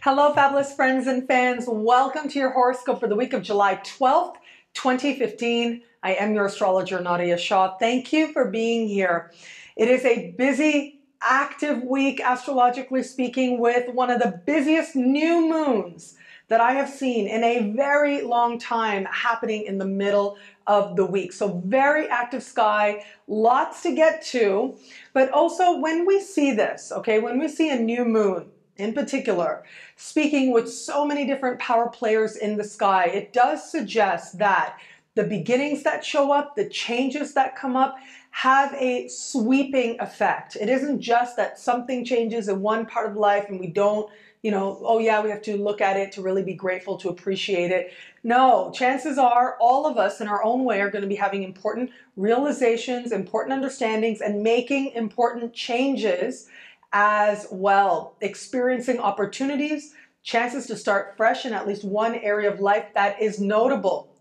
Hello, fabulous friends and fans. Welcome to your horoscope for the week of July 12th, 2015. I am your astrologer, Nadiya Shah. Thank you for being here. It is a busy, active week, astrologically speaking, with one of the busiest new moons that I have seen in a very long time happening in the middle of the week. So very active sky, lots to get to. But also when we see this, okay, when we see a new moon, in particular, speaking with so many different power players in the sky, it does suggest that the beginnings that show up, the changes that come up, have a sweeping effect. It isn't just that something changes in one part of life and we don't, oh yeah, we have to look at it to really be grateful, to appreciate it. No, chances are all of us in our own way are going to be having important realizations, important understandings, and making important changes as well, experiencing opportunities, chances to start fresh in at least one area of life that is notable,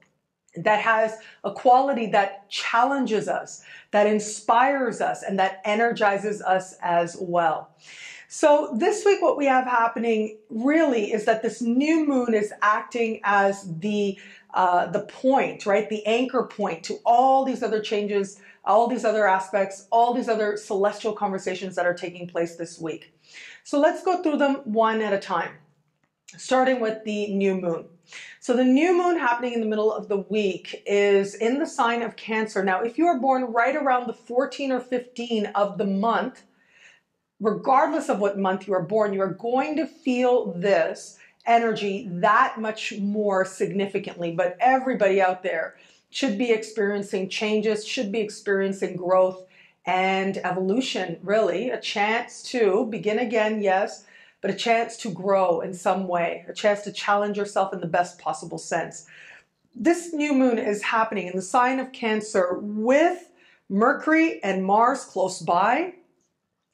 that has a quality that challenges us, that inspires us, and that energizes us as well. So this week what we have happening really is that this new moon is acting as the point, right? The anchor point to all these other changes, all these other aspects, all these other celestial conversations that are taking place this week. So let's go through them one at a time, starting with the new moon. So the new moon happening in the middle of the week is in the sign of Cancer. Now, if you are born right around the 14 or 15 of the month, regardless of what month you are born, you are going to feel this energy that much more significantly. But everybody out there should be experiencing changes, should be experiencing growth and evolution, really. A chance to begin again, yes, but a chance to grow in some way, a chance to challenge yourself in the best possible sense. This new moon is happening in the sign of Cancer with Mercury and Mars close by,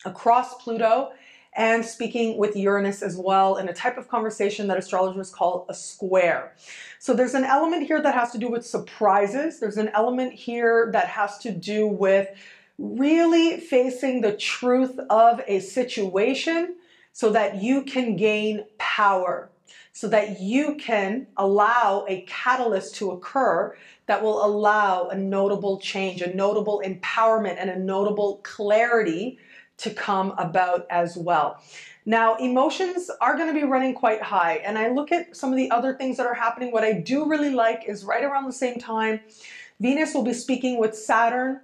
across Pluto, and speaking with Uranus as well in a type of conversation that astrologers call a square. So there's an element here that has to do with surprises. There's an element here that has to do with really facing the truth of a situation so that you can gain power, so that you can allow a catalyst to occur that will allow a notable change, a notable empowerment, and a notable clarity to come about as well. Now, emotions are going to be running quite high, and I look at some of the other things that are happening. What I do really like is right around the same time, Venus will be speaking with Saturn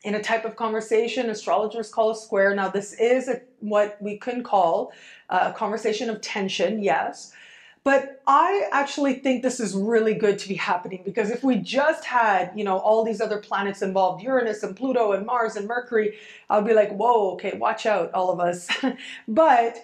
in a type of conversation astrologers call a square. Now, this is what we can call a conversation of tension, yes. But I actually think this is really good to be happening, because if we just had, all these other planets involved, Uranus and Pluto and Mars and Mercury, I'd be like, whoa, okay, watch out, all of us. But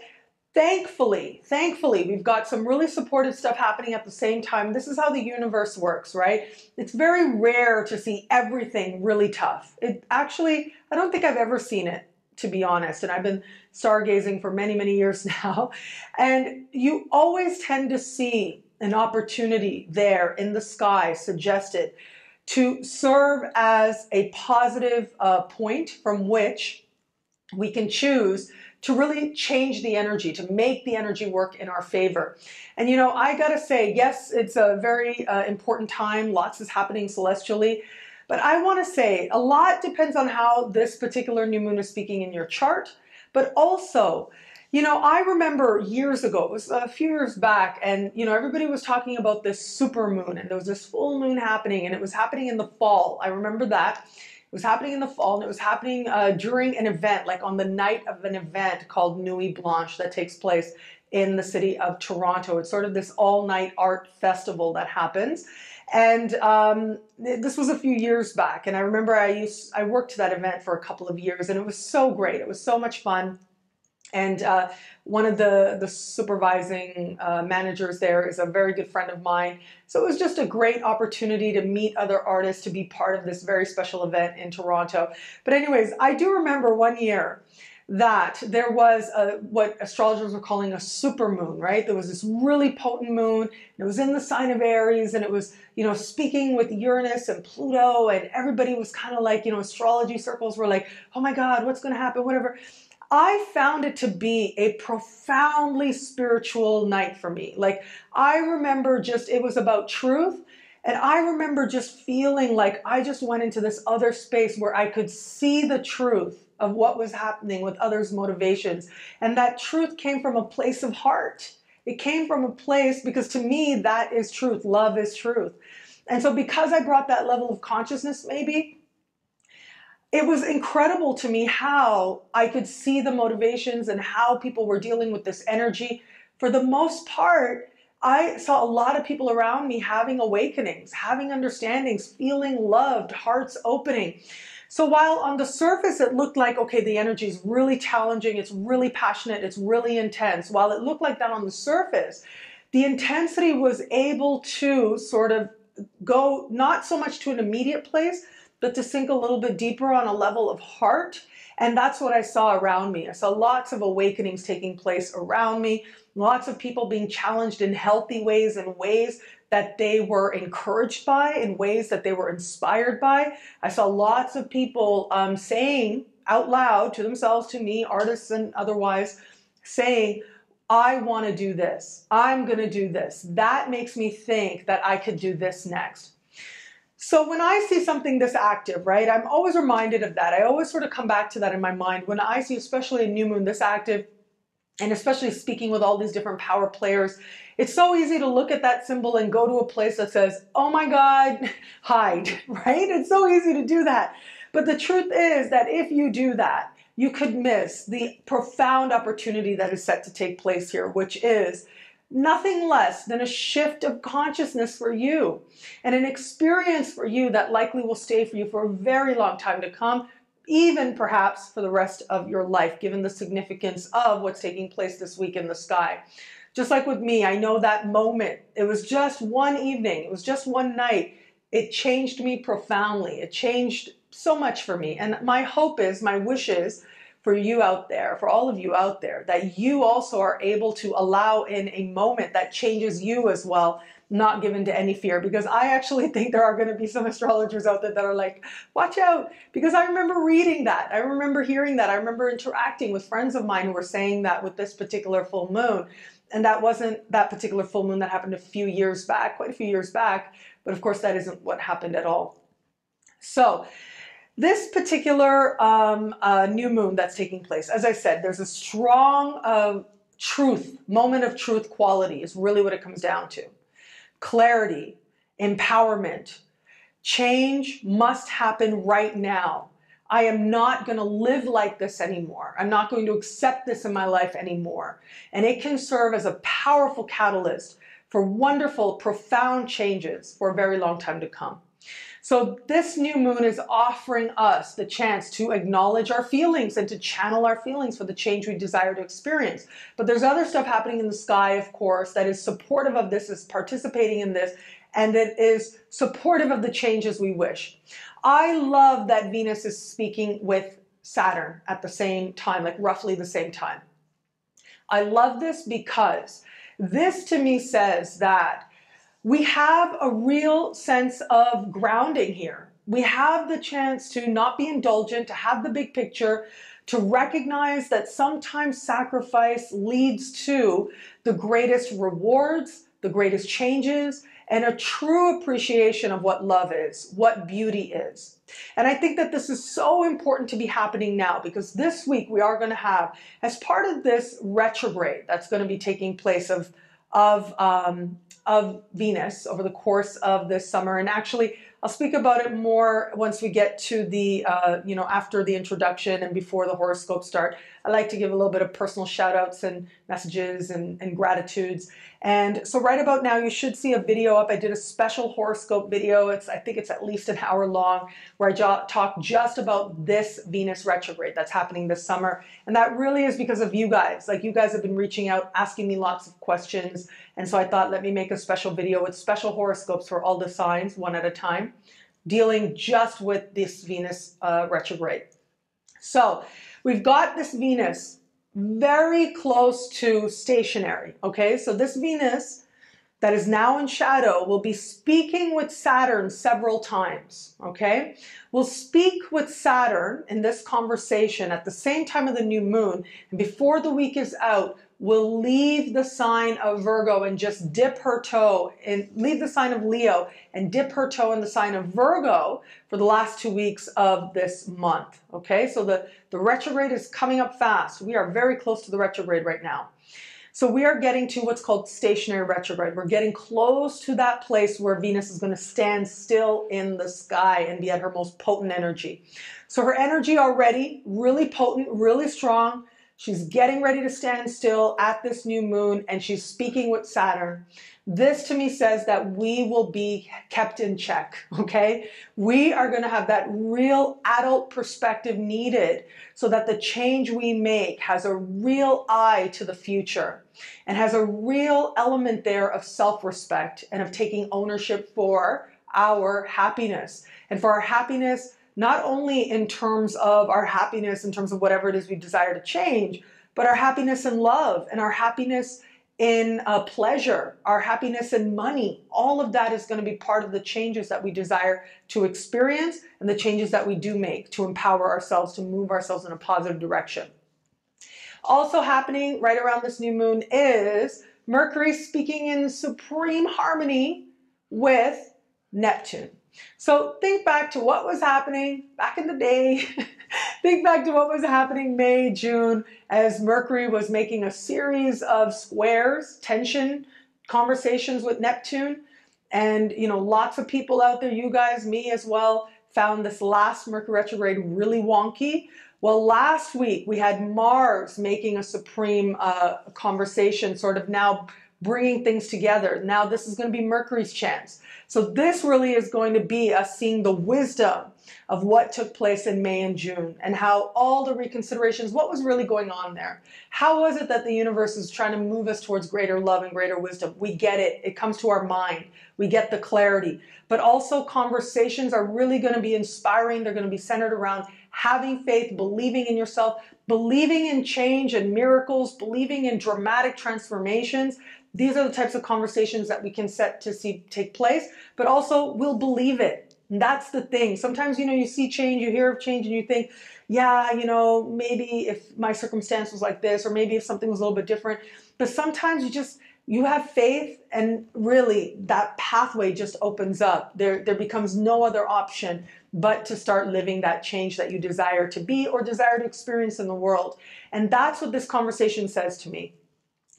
thankfully, we've got some really supportive stuff happening at the same time. This is how the universe works, right? It's very rare to see everything really tough. It actually, I don't think I've ever seen it, to be honest. And I've been stargazing for many, many years now. And you always tend to see an opportunity there in the sky suggested to serve as a positive point from which we can choose to really change the energy, to make the energy work in our favor. And I gotta say, yes, it's a very important time. Lots is happening celestially. But I want to say a lot depends on how this particular new moon is speaking in your chart. But also, I remember years ago, it was a few years back, and, everybody was talking about this super moon, and there was this full moon happening, and it was happening in the fall. I remember that. It was happening in the fall, and it was happening during an event, like on the night of an event called Nuit Blanche that takes place in the city of Toronto. It's sort of this all-night art festival that happens. And this was a few years back, and I remember I worked that event for a couple of years, and it was so great. It was so much fun. And one of the supervising managers there is a very good friend of mine. So it was just a great opportunity to meet other artists, to be part of this very special event in Toronto. But anyways, I do remember one year that there was what astrologers were calling a supermoon, right? There was this really potent moon, and it was in the sign of Aries, and it was, speaking with Uranus and Pluto, and everybody was kind of like, astrology circles were like, oh my God, what's going to happen, whatever. I found it to be a profoundly spiritual night for me. Like, I remember just, it was about truth. And I remember just feeling like I just went into this other space where I could see the truth of what was happening with others' motivations. And that truth came from a place of heart. It came from a place, because to me, that is truth. Love is truth. And so because I brought that level of consciousness, maybe, it was incredible to me how I could see the motivations and how people were dealing with this energy. For the most part, I saw a lot of people around me having awakenings, having understandings, feeling loved, hearts opening. So while on the surface it looked like, okay, the energy is really challenging, it's really passionate, it's really intense. While it looked like that on the surface, the intensity was able to sort of go not so much to an immediate place, but to sink a little bit deeper on a level of heart. And that's what I saw around me. I saw lots of awakenings taking place around me, lots of people being challenged in healthy ways, in ways that they were encouraged by, in ways that they were inspired by. I saw lots of people saying out loud to themselves, to me, artists and otherwise, saying, I want to do this. I'm going to do this. That makes me think that I could do this next. So when I see something this active, right, I'm always reminded of that. I always sort of come back to that in my mind. When I see especially a new moon this active, and especially speaking with all these different power players, it's so easy to look at that symbol and go to a place that says, oh my God, hide, right? It's so easy to do that. But the truth is that if you do that, you could miss the profound opportunity that is set to take place here, which is nothing less than a shift of consciousness for you and an experience for you that likely will stay for you for a very long time to come, even perhaps for the rest of your life, given the significance of what's taking place this week in the sky. Just like with me, I know that moment, it was just one evening, it was just one night. It changed me profoundly. It changed so much for me. And my hope is, my wish is, for you out there, for all of you out there, that you also are able to allow in a moment that changes you as well, not given to any fear. Because I actually think there are going to be some astrologers out there that are like, watch out, because I remember reading that. I remember hearing that. I remember interacting with friends of mine who were saying that with this particular full moon. And that wasn't that particular full moon that happened a few years back, quite a few years back. But of course, that isn't what happened at all. So this particular new moon that's taking place, as I said, there's a strong truth, moment of truth quality is really what it comes down to. Clarity, empowerment, change must happen right now. I am not going to live like this anymore. I'm not going to accept this in my life anymore. And it can serve as a powerful catalyst for wonderful, profound changes for a very long time to come. So this new moon is offering us the chance to acknowledge our feelings and to channel our feelings for the change we desire to experience. But there's other stuff happening in the sky, of course, that is supportive of this, is participating in this, and that is supportive of the changes we wish. I love that Venus is speaking with Saturn at the same time, like roughly the same time. I love this because this to me says that we have a real sense of grounding here. We have the chance to not be indulgent, to have the big picture, to recognize that sometimes sacrifice leads to the greatest rewards, the greatest changes, and a true appreciation of what love is, what beauty is. And I think that this is so important to be happening now, because this week we are going to have, as part of this retrograde that's going to be taking place of Venus over the course of this summer. And actually, I'll speak about it more once we get to the, after the introduction and before the horoscopes start. I like to give a little bit of personal shout outs and messages and gratitudes. And so right about now, you should see a video up. I did a special horoscope video. I think it's at least an hour long, where I talk just about this Venus retrograde that's happening this summer. And that really is because of you guys. Like, you guys have been reaching out, asking me lots of questions. And so I thought, let me make a special video with special horoscopes for all the signs, one at a time, dealing just with this Venus retrograde. So we've got this Venus very close to stationary, okay? So this Venus that is now in shadow will be speaking with Saturn several times, okay? We'll speak with Saturn in this conversation at the same time of the new moon, and before the week is out, we'll leave the sign of Virgo and just dip her toe, and leave the sign of Leo and dip her toe in the sign of Virgo for the last 2 weeks of this month, okay? So the retrograde is coming up fast. We are very close to the retrograde right now. So we are getting to what's called stationary retrograde. We're getting close to that place where Venus is going to stand still in the sky and be at her most potent energy. So her energy already really potent, really strong. She's getting ready to stand still at this new moon, and she's speaking with Saturn. This to me says that we will be kept in check, okay? We are going to have that real adult perspective needed so that the change we make has a real eye to the future and has a real element there of self-respect and of taking ownership for our happiness. And for our happiness, not only in terms of our happiness, in terms of whatever it is we desire to change, but our happiness in love and our happiness in pleasure, our happiness in money. All of that is going to be part of the changes that we desire to experience and the changes that we do make to empower ourselves, to move ourselves in a positive direction. Also happening right around this new moon is Mercury speaking in supreme harmony with Neptune. So think back to what was happening back in the day. Think back to what was happening May, June, as Mercury was making a series of squares, tension, conversations with Neptune. And, you know, lots of people out there, you guys, me as well, found this last Mercury retrograde really wonky. Well, last week we had Mars making a supreme conversation, sort of now bringing things together. Now this is going to be Mercury's chance. So this really is going to be us seeing the wisdom of what took place in May and June and how all the reconsiderations, what was really going on there? How was it that the universe is trying to move us towards greater love and greater wisdom? We get it. It comes to our mind. We get the clarity. But also conversations are really going to be inspiring. They're going to be centered around having faith, believing in yourself, believing in change and miracles, believing in dramatic transformations. These are the types of conversations that we can set to see take place, but also we'll believe it. And that's the thing. Sometimes, you know, you see change, you hear of change, and you think, yeah, you know, maybe if my circumstance was like this, or maybe if something was a little bit different. But sometimes you have faith, and really that pathway just opens up. There becomes no other option but to start living that change that you desire to be or desire to experience in the world. And that's what this conversation says to me.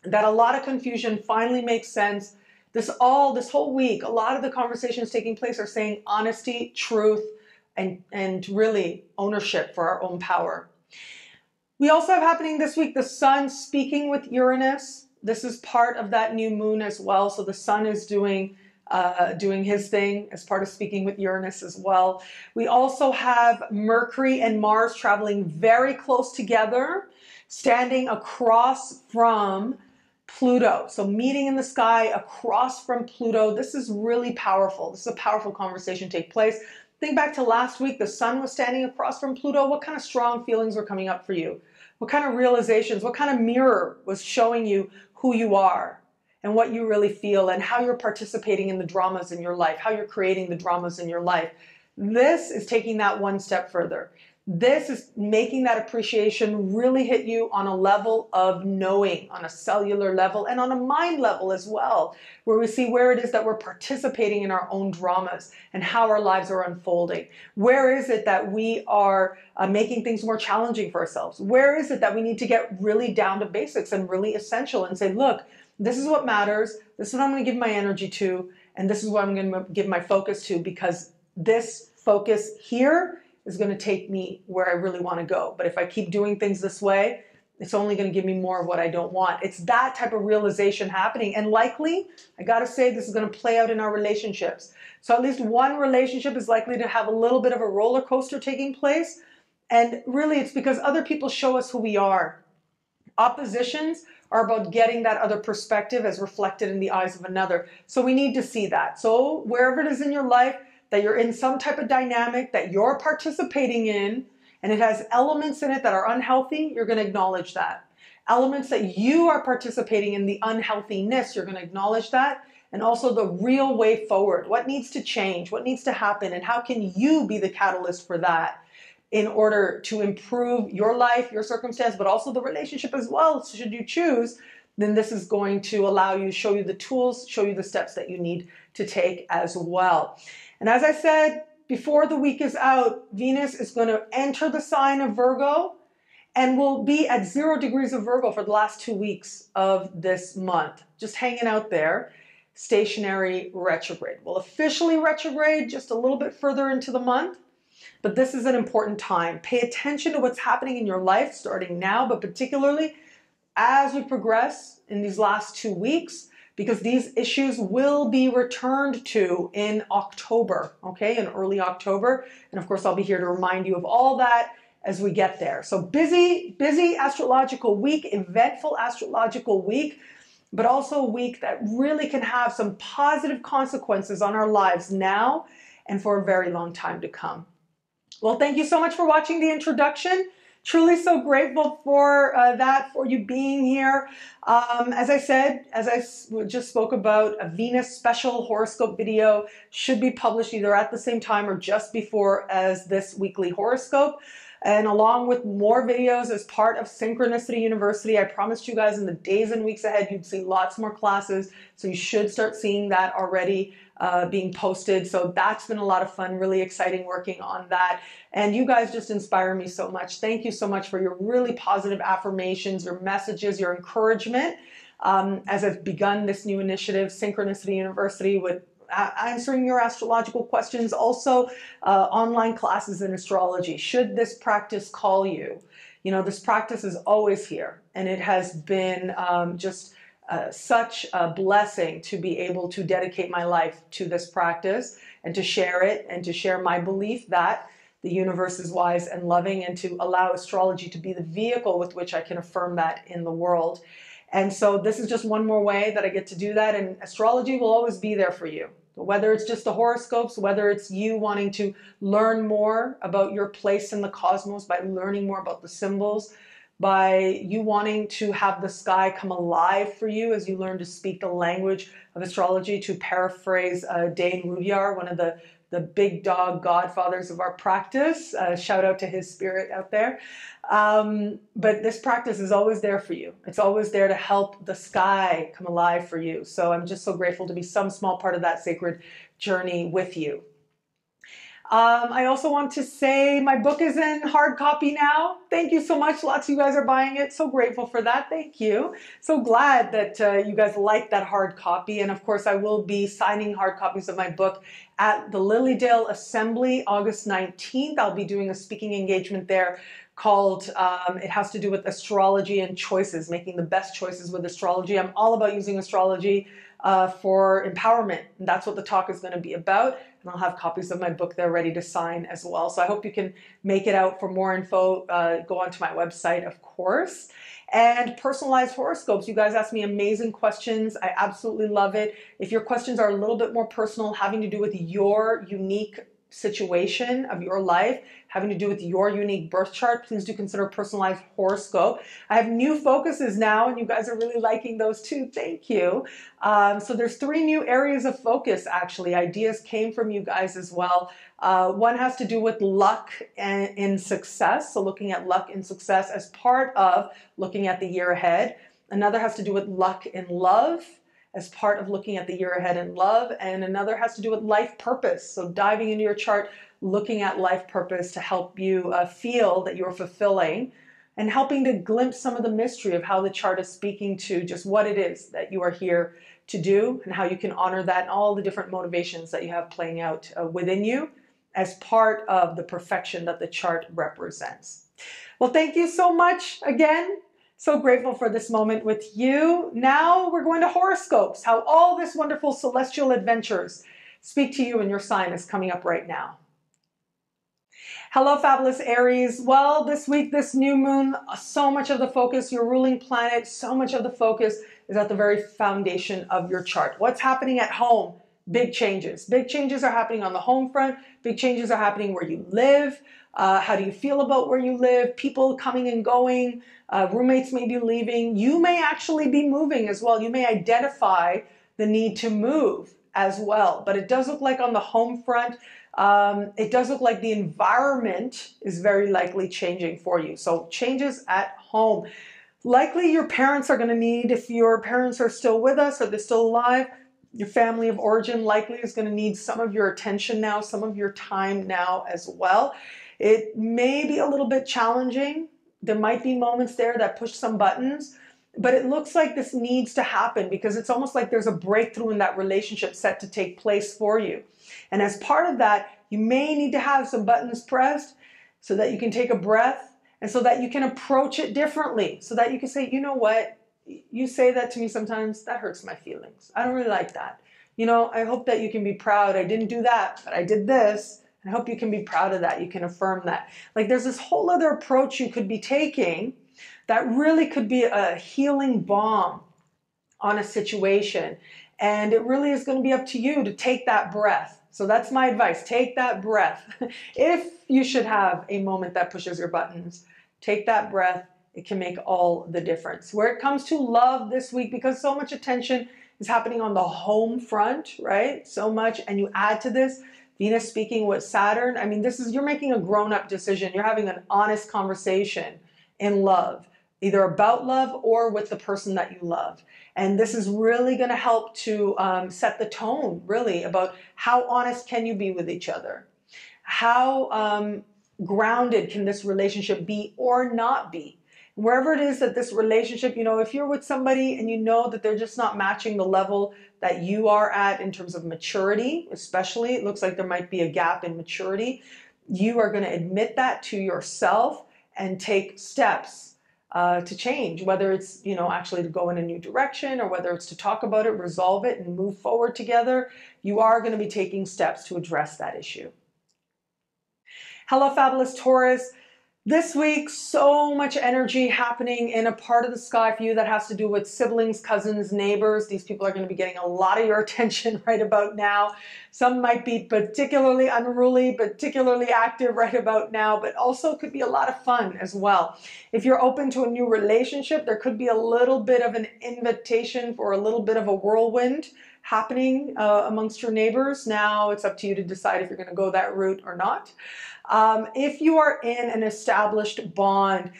That a lot of confusion finally makes sense. This whole week, a lot of the conversations taking place are saying honesty, truth, and really ownership for our own power. We also have happening this week, the sun speaking with Uranus. This is part of that new moon as well. So the sun is doing his thing as part of speaking with Uranus as well. We also have Mercury and Mars traveling very close together, standing across from Pluto. So meeting in the sky across from Pluto. This is really powerful. This is a powerful conversation take place. Think back to last week, the sun was standing across from Pluto. What kind of strong feelings were coming up for you? What kind of realizations, what kind of mirror was showing you who you are and what you really feel and how you're participating in the dramas in your life, how you're creating the dramas in your life? This is taking that one step further. This is making that appreciation really hit you on a level of knowing, on a cellular level and on a mind level as well, where we see where it is that we're participating in our own dramas and how our lives are unfolding. Where is it that we are making things more challenging for ourselves? Where is it that we need to get really down to basics and really essential and say, look, this is what matters. This is what I'm going to give my energy to. And this is what I'm going to give my focus to, because this focus here is going to take me where I really want to go. But if I keep doing things this way, it's only going to give me more of what I don't want. It's that type of realization happening. And likely, I got to say, this is going to play out in our relationships. So at least one relationship is likely to have a little bit of a roller coaster taking place. And really, it's because other people show us who we are. Oppositions are about getting that other perspective as reflected in the eyes of another. So we need to see that. So wherever it is in your life, that you're in some type of dynamic that you're participating in, and it has elements in it that are unhealthy, you're going to acknowledge that. Elements that you are participating in the unhealthiness, you're going to acknowledge that. and also the real way forward. What needs to change? What needs to happen? And how can you be the catalyst for that in order to improve your life, your circumstance, but also the relationship as well, should you choose? Then this is going to allow you, show you the tools, show you the steps that you need to take as well. And as I said, before the week is out, Venus is going to enter the sign of Virgo and will be at 0 degrees of Virgo for the last 2 weeks of this month, just hanging out there, stationary retrograde. We'll officially retrograde just a little bit further into the month, but this is an important time. Pay attention to what's happening in your life starting now, but particularly as we progress in these last 2 weeks, because these issues will be returned to in October, okay, in early October. And of course, I'll be here to remind you of all that as we get there. So busy astrological week, eventful astrological week, but also a week that really can have some positive consequences on our lives now and for a very long time to come. Well, thank you so much for watching the introduction. Truly so grateful for that, for you being here. As I said, as I just spoke about, a Venus special horoscope video should be published either at the same time or just before as this weekly horoscope. And along with more videos as part of Synchronicity University, I promised you guys in the days and weeks ahead, you'd see lots more classes. So you should start seeing that already being posted. So that's been a lot of fun, really exciting working on that. And you guys just inspire me so much. Thank you so much for your really positive affirmations, your messages, your encouragement. As I've begun this new initiative, Synchronicity University, with answering your astrological questions, also online classes in astrology. Should this practice call you? You know, this practice is always here, and it has been just such a blessing to be able to dedicate my life to this practice and to share it and to share my belief that the universe is wise and loving, and to allow astrology to be the vehicle with which I can affirm that in the world. And so this is just one more way that I get to do that, and astrology will always be there for you. Whether it's just the horoscopes, whether it's you wanting to learn more about your place in the cosmos by learning more about the symbols, by you wanting to have the sky come alive for you as you learn to speak the language of astrology, to paraphrase Dane Rudyard, one of the big dog godfathers of our practice. Shout out to his spirit out there. But this practice is always there for you. It's always there to help the sky come alive for you. So I'm just so grateful to be some small part of that sacred journey with you. I also want to say my book is in hard copy now. Thank you so much. Lots of you guys are buying it. So grateful for that. Thank you. So glad that you guys like that hard copy. And of course, I will be signing hard copies of my book at the Lilydale Assembly, August 19th. I'll be doing a speaking engagement there called, it has to do with astrology and choices, making the best choices with astrology. I'm all about using astrology for empowerment. And that's what the talk is going to be about. And I'll have copies of my book there ready to sign as well. So I hope you can make it out. For more info, go onto my website, of course. And personalized horoscopes. You guys ask me amazing questions. I absolutely love it. If your questions are a little bit more personal, having to do with your unique situation of your life, having to do with your unique birth chart, please do consider a personalized horoscope. I have new focuses now, and you guys are really liking those too. Thank you. So there's 3 new areas of focus, actually. Ideas came from you guys as well. One has to do with luck and in success. So looking at luck in success as part of looking at the year ahead. Another has to do with luck in love as part of looking at the year ahead in love. And another has to do with life purpose. So diving into your chart, looking at life purpose to help you feel that you're fulfilling, and helping to glimpse some of the mystery of how the chart is speaking to just what it is that you are here to do, and how you can honor that and all the different motivations that you have playing out within you as part of the perfection that the chart represents. Well, thank you so much again. So grateful for this moment with you. Now we're going to horoscopes, how all this wonderful celestial adventures speak to you and your sign is coming up right now. Hello, fabulous Aries. Well, this week, this new moon, so much of the focus, your ruling planet, so much of the focus is at the very foundation of your chart. What's happening at home? Big changes. Big changes are happening on the home front. Big changes are happening where you live. How do you feel about where you live? People coming and going. Roommates may be leaving. You may actually be moving as well. You may identify the need to move as well. But it does look like on the home front, it does look like the environment is very likely changing for you. So changes at home. Likely your parents are going to need, if your parents are still with us or they're still alive, your family of origin likely is going to need some of your attention now, some of your time now as well. It may be a little bit challenging. There might be moments there that push some buttons, but it looks like this needs to happen because it's almost like there's a breakthrough in that relationship set to take place for you. And as part of that, you may need to have some buttons pressed so that you can take a breath and so that you can approach it differently, so that you can say, you know what, you say that to me sometimes, that hurts my feelings. I don't really like that. You know, I hope that you can be proud. I didn't do that, but I did this. I hope you can be proud of that. You can affirm that. Like there's this whole other approach you could be taking that really could be a healing balm on a situation. And it really is going to be up to you to take that breath. So that's my advice. Take that breath. If you should have a moment that pushes your buttons, take that breath. It can make all the difference. Where it comes to love this week, because so much attention is happening on the home front, right? So much. And you add to this, Venus speaking with Saturn. I mean, you're making a grown-up decision. You're having an honest conversation in love, either about love or with the person that you love. And this is really going to help to set the tone, really, about how honest can you be with each other? How grounded can this relationship be or not be? Wherever it is that this relationship, you know, if you're with somebody and you know that they're just not matching the level that you are at in terms of maturity, especially, it looks like there might be a gap in maturity, you are going to admit that to yourself and take steps to change, whether it's, you know, actually to go in a new direction or whether it's to talk about it, resolve it, and move forward together. You are going to be taking steps to address that issue. Hello, fabulous Taurus. This week, so much energy happening in a part of the sky for you that has to do with siblings, cousins, neighbors. These people are going to be getting a lot of your attention right about now. Some might be particularly unruly, particularly active right about now, but also could be a lot of fun as well. If you're open to a new relationship, there could be a little bit of an invitation for a little bit of a whirlwind happening amongst your neighbors. Now it's up to you to decide if you're going to go that route or not. If you are in an established bond,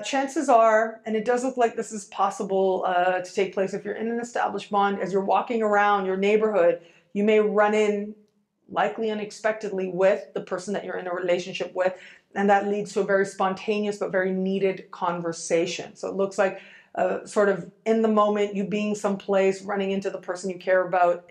chances are, and it does look like this is possible to take place, if you're in an established bond, as you're walking around your neighborhood, you may run in, likely unexpectedly, with the person that you're in a relationship with, and that leads to a very spontaneous but very needed conversation. So it looks like sort of in the moment, you being someplace, running into the person you care about,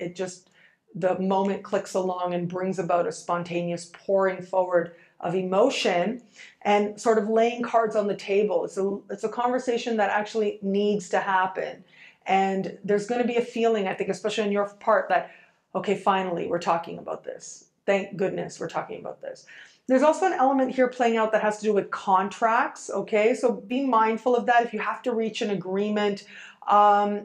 the moment clicks along and brings about a spontaneous pouring forward of emotion and sort of laying cards on the table. It's a conversation that actually needs to happen. And there's going to be a feeling, I think, especially on your part, that, okay, finally, we're talking about this. Thank goodness we're talking about this. There's also an element here playing out that has to do with contracts, okay? So be mindful of that. If you have to reach an agreement,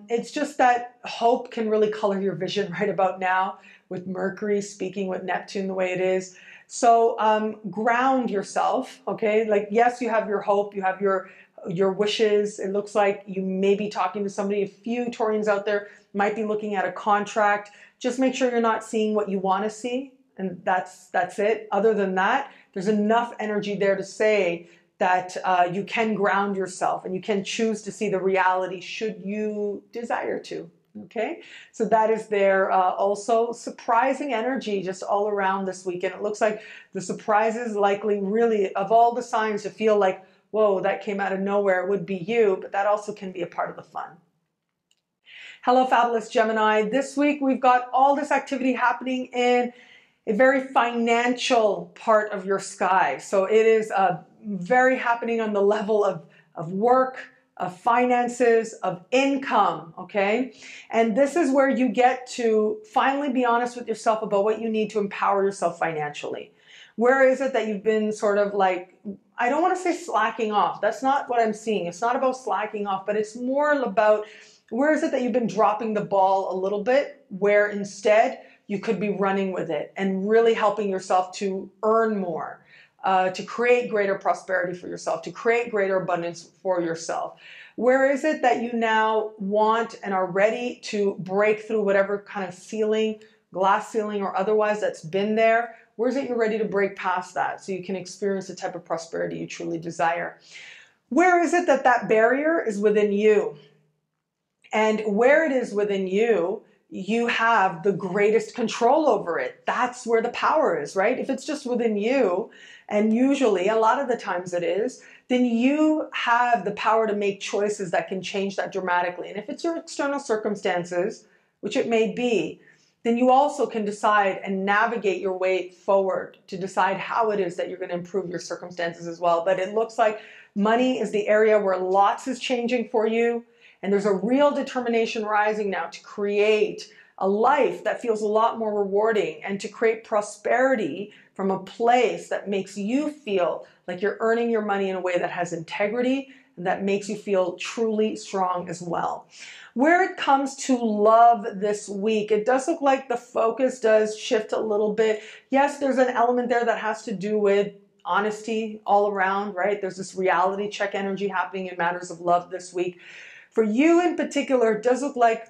it's just that hope can really color your vision right about now with Mercury speaking with Neptune the way it is. So ground yourself, okay? Like, yes, you have your hope, you have your wishes. It looks like you may be talking to somebody. A few Taurians out there might be looking at a contract. Just make sure you're not seeing what you want to see, and that's it. Other than that, there's enough energy there to say that you can ground yourself and you can choose to see the reality should you desire to, okay? So that is there. Also, surprising energy just all around this weekend. It looks like the surprises likely really, of all the signs to feel like, whoa, that came out of nowhere, it would be you, but that also can be a part of the fun. Hello, fabulous Gemini. This week we've got all this activity happening in a very financial part of your sky. So it is very happening on the level of work, of finances, of income, okay? And this is where you get to finally be honest with yourself about what you need to empower yourself financially. Where is it that you've been sort of like, I don't want to say slacking off. That's not what I'm seeing. It's not about slacking off, but it's more about where is it that you've been dropping the ball a little bit, where instead you could be running with it and really helping yourself to earn more, to create greater prosperity for yourself, to create greater abundance for yourself. Where is it that you now want and are ready to break through whatever kind of ceiling, glass ceiling or otherwise that's been there? Where is it you're ready to break past that so you can experience the type of prosperity you truly desire? Where is it that that barrier is within you? And where it is within you, you have the greatest control over it. That's where the power is, right? If it's just within you, and usually a lot of the times it is, then you have the power to make choices that can change that dramatically. And if it's your external circumstances, which it may be, then you also can decide and navigate your way forward to decide how it is that you're going to improve your circumstances as well. But it looks like money is the area where lots is changing for you. And there's a real determination rising now to create a life that feels a lot more rewarding and to create prosperity from a place that makes you feel like you're earning your money in a way that has integrity and that makes you feel truly strong as well. Where it comes to love this week, it does look like the focus does shift a little bit. Yes, there's an element there that has to do with honesty all around, right? There's this reality check energy happening in matters of love this week. For you in particular, it does look like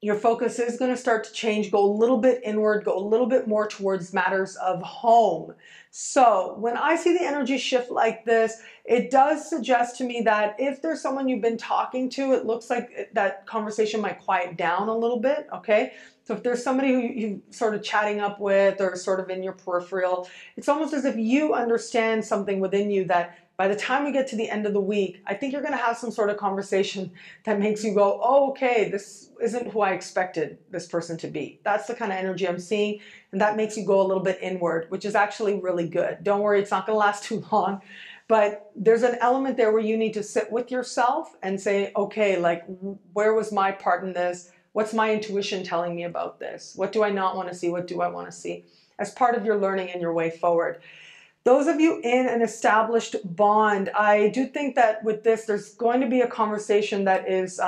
your focus is going to start to change, go a little bit inward, go a little bit more towards matters of home. So when I see the energy shift like this, it does suggest to me that if there's someone you've been talking to, it looks like that conversation might quiet down a little bit, okay? So if there's somebody who you're sort of chatting up with or sort of in your peripheral, it's almost as if you understand something within you that by the time we get to the end of the week, I think you're going to have some sort of conversation that makes you go, oh, okay, this isn't who I expected this person to be. That's the kind of energy I'm seeing. And that makes you go a little bit inward, which is actually really good. Don't worry, it's not going to last too long. But there's an element there where you need to sit with yourself and say, okay, like, where was my part in this? What's my intuition telling me about this? What do I not want to see? What do I want to see? As part of your learning and your way forward. Those of you in an established bond, I do think that with this, there's going to be a conversation that is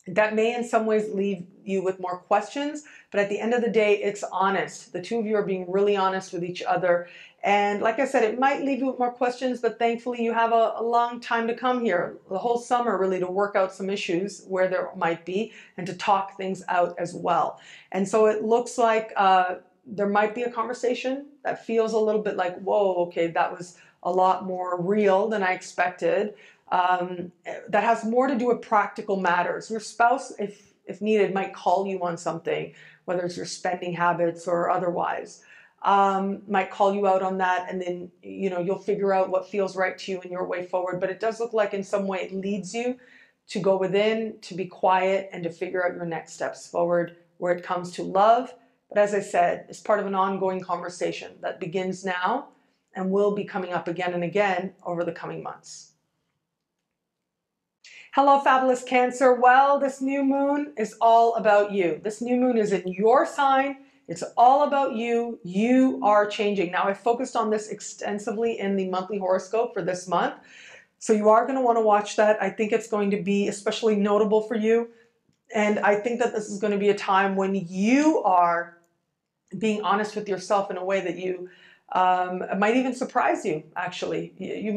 that may in some ways leave you with more questions, but at the end of the day, it's honest. The two of you are being really honest with each other. And like I said, it might leave you with more questions, but thankfully you have a long time to come here, the whole summer really, to work out some issues where there might be and to talk things out as well. And so it looks like there might be a conversation that feels a little bit like, whoa, okay, that was a lot more real than I expected. That has more to do with practical matters. Your spouse, if needed, might call you on something, whether it's your spending habits or otherwise, might call you out on that, and then you'll figure out what feels right to you in your way forward. But it does look like in some way it leads you to go within, to be quiet, and to figure out your next steps forward where it comes to love. But as I said, it's part of an ongoing conversation that begins now and will be coming up again and again over the coming months. Hello, fabulous Cancer. Well, this new moon is all about you. This new moon is in your sign. It's all about you. You are changing. Now, I focused on this extensively in the monthly horoscope for this month. So you are going to want to watch that. I think it's going to be especially notable for you. And I think that this is going to be a time when you are being honest with yourself in a way that you might even surprise you, actually. It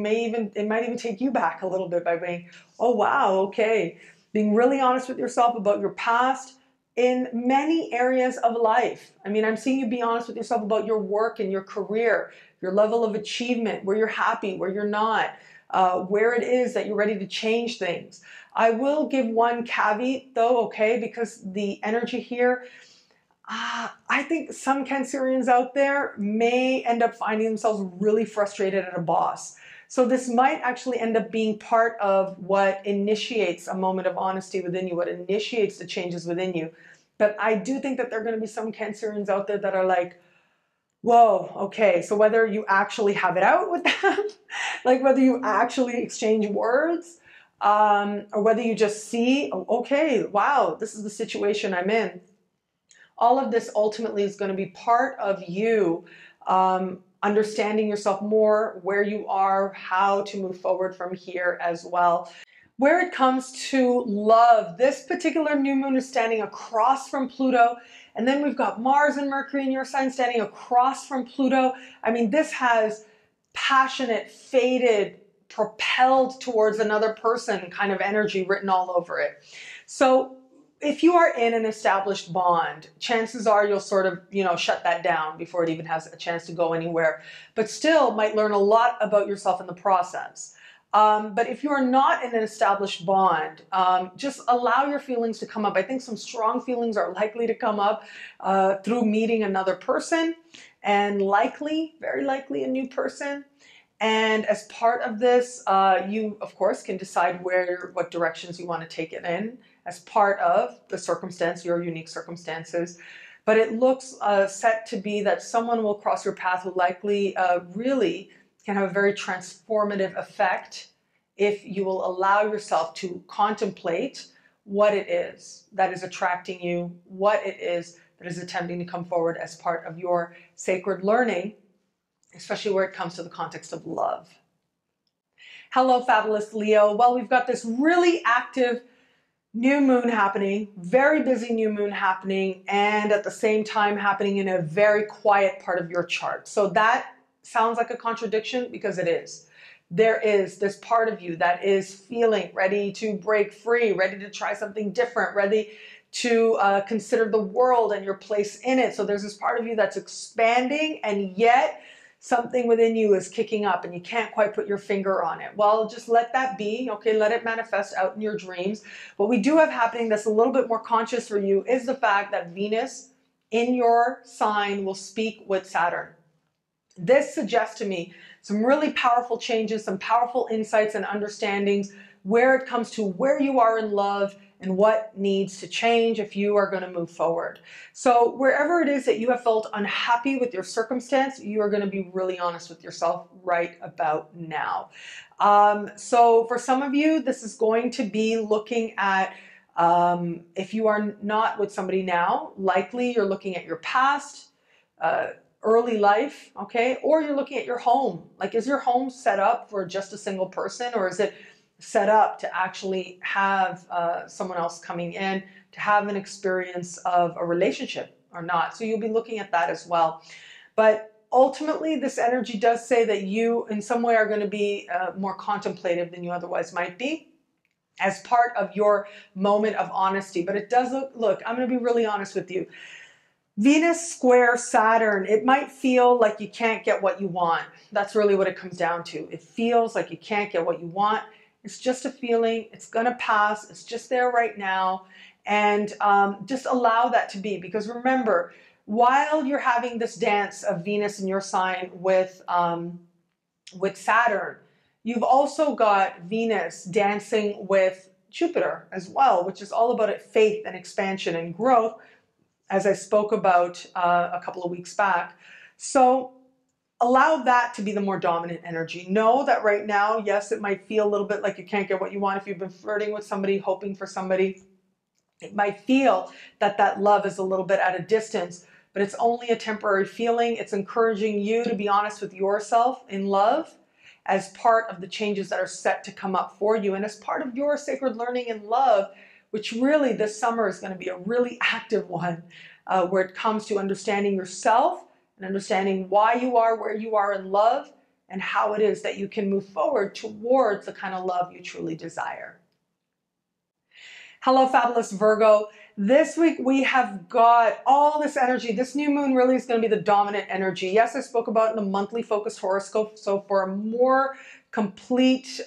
might even take you back a little bit by being, oh, wow, okay. Being really honest with yourself about your past in many areas of life. I mean, I'm seeing you be honest with yourself about your work and your career, your level of achievement, where you're happy, where you're not, where it is that you're ready to change things. I will give one caveat though, okay, because the energy here, I think some Cancerians out there may end up finding themselves really frustrated at a boss. So this might actually end up being part of what initiates a moment of honesty within you, what initiates the changes within you. But I do think that there are going to be some Cancerians out there that are like, whoa, okay, so whether you actually have it out with them, like whether you actually exchange words, or whether you just see, oh, okay, wow, this is the situation I'm in. All of this ultimately is going to be part of you understanding yourself more, where you are, how to move forward from here as well. Where it comes to love, this particular new moon is standing across from Pluto, and then we've got Mars and Mercury in your sign standing across from Pluto. I mean, this has passionate, fated, propelled towards another person kind of energy written all over it. So if you are in an established bond, chances are you'll sort of, shut that down before it even has a chance to go anywhere, but still might learn a lot about yourself in the process. But if you are not in an established bond, just allow your feelings to come up. I think some strong feelings are likely to come up through meeting another person, and likely, very likely, a new person. And as part of this, you, of course, can decide what directions you want to take it in as part of the circumstance, your unique circumstances. But it looks set to be that someone will cross your path who likely really can have a very transformative effect if you will allow yourself to contemplate what it is that is attracting you, what it is that is attempting to come forward as part of your sacred learning, especially where it comes to the context of love. Hello, fabulous Leo. Well, we've got this really active new moon happening, very busy new moon happening, and at the same time happening in a very quiet part of your chart. So that sounds like a contradiction, because it is. There is this part of you that is feeling ready to break free, ready to try something different, ready to consider the world and your place in it. So there's this part of you that's expanding, and yet something within you is kicking up and you can't quite put your finger on it. Well, just let that be, okay? Let it manifest out in your dreams. What we do have happening that's a little bit more conscious for you is the fact that Venus in your sign will speak with Saturn. This suggests to me some really powerful changes, some powerful insights and understandings where it comes to where you are in love and what needs to change if you are going to move forward. So wherever it is that you have felt unhappy with your circumstance, you are going to be really honest with yourself right about now. So for some of you, this is going to be looking at, if you are not with somebody now, likely you're looking at your past, early life, okay? Or you're looking at your home. Like, is your home set up for just a single person, or is it set up to actually have someone else coming in to have an experience of a relationship or not? So you'll be looking at that as well. But ultimately, this energy does say that you in some way are going to be more contemplative than you otherwise might be as part of your moment of honesty. But it does look, I'm going to be really honest with you. Venus square Saturn, it might feel like you can't get what you want. That's really what it comes down to. It feels like you can't get what you want. It's just a feeling. It's going to pass. It's just there right now. And just allow that to be. Because remember, while you're having this dance of Venus in your sign with Saturn, you've also got Venus dancing with Jupiter as well, which is all about faith and expansion and growth, as I spoke about a couple of weeks back. So allow that to be the more dominant energy. Know that right now, yes, it might feel a little bit like you can't get what you want. If you've been flirting with somebody, hoping for somebody, it might feel that that love is a little bit at a distance, but it's only a temporary feeling. It's encouraging you to be honest with yourself in love as part of the changes that are set to come up for you, and as part of your sacred learning in love, which really this summer is going to be a really active one, where it comes to understanding yourself and understanding why you are where you are in love, and how it is that you can move forward towards the kind of love you truly desire. Hello, fabulous Virgo. This week we have got all this energy. This new moon really is going to be the dominant energy. Yes, I spoke about it in the monthly focused horoscope. So for a more complete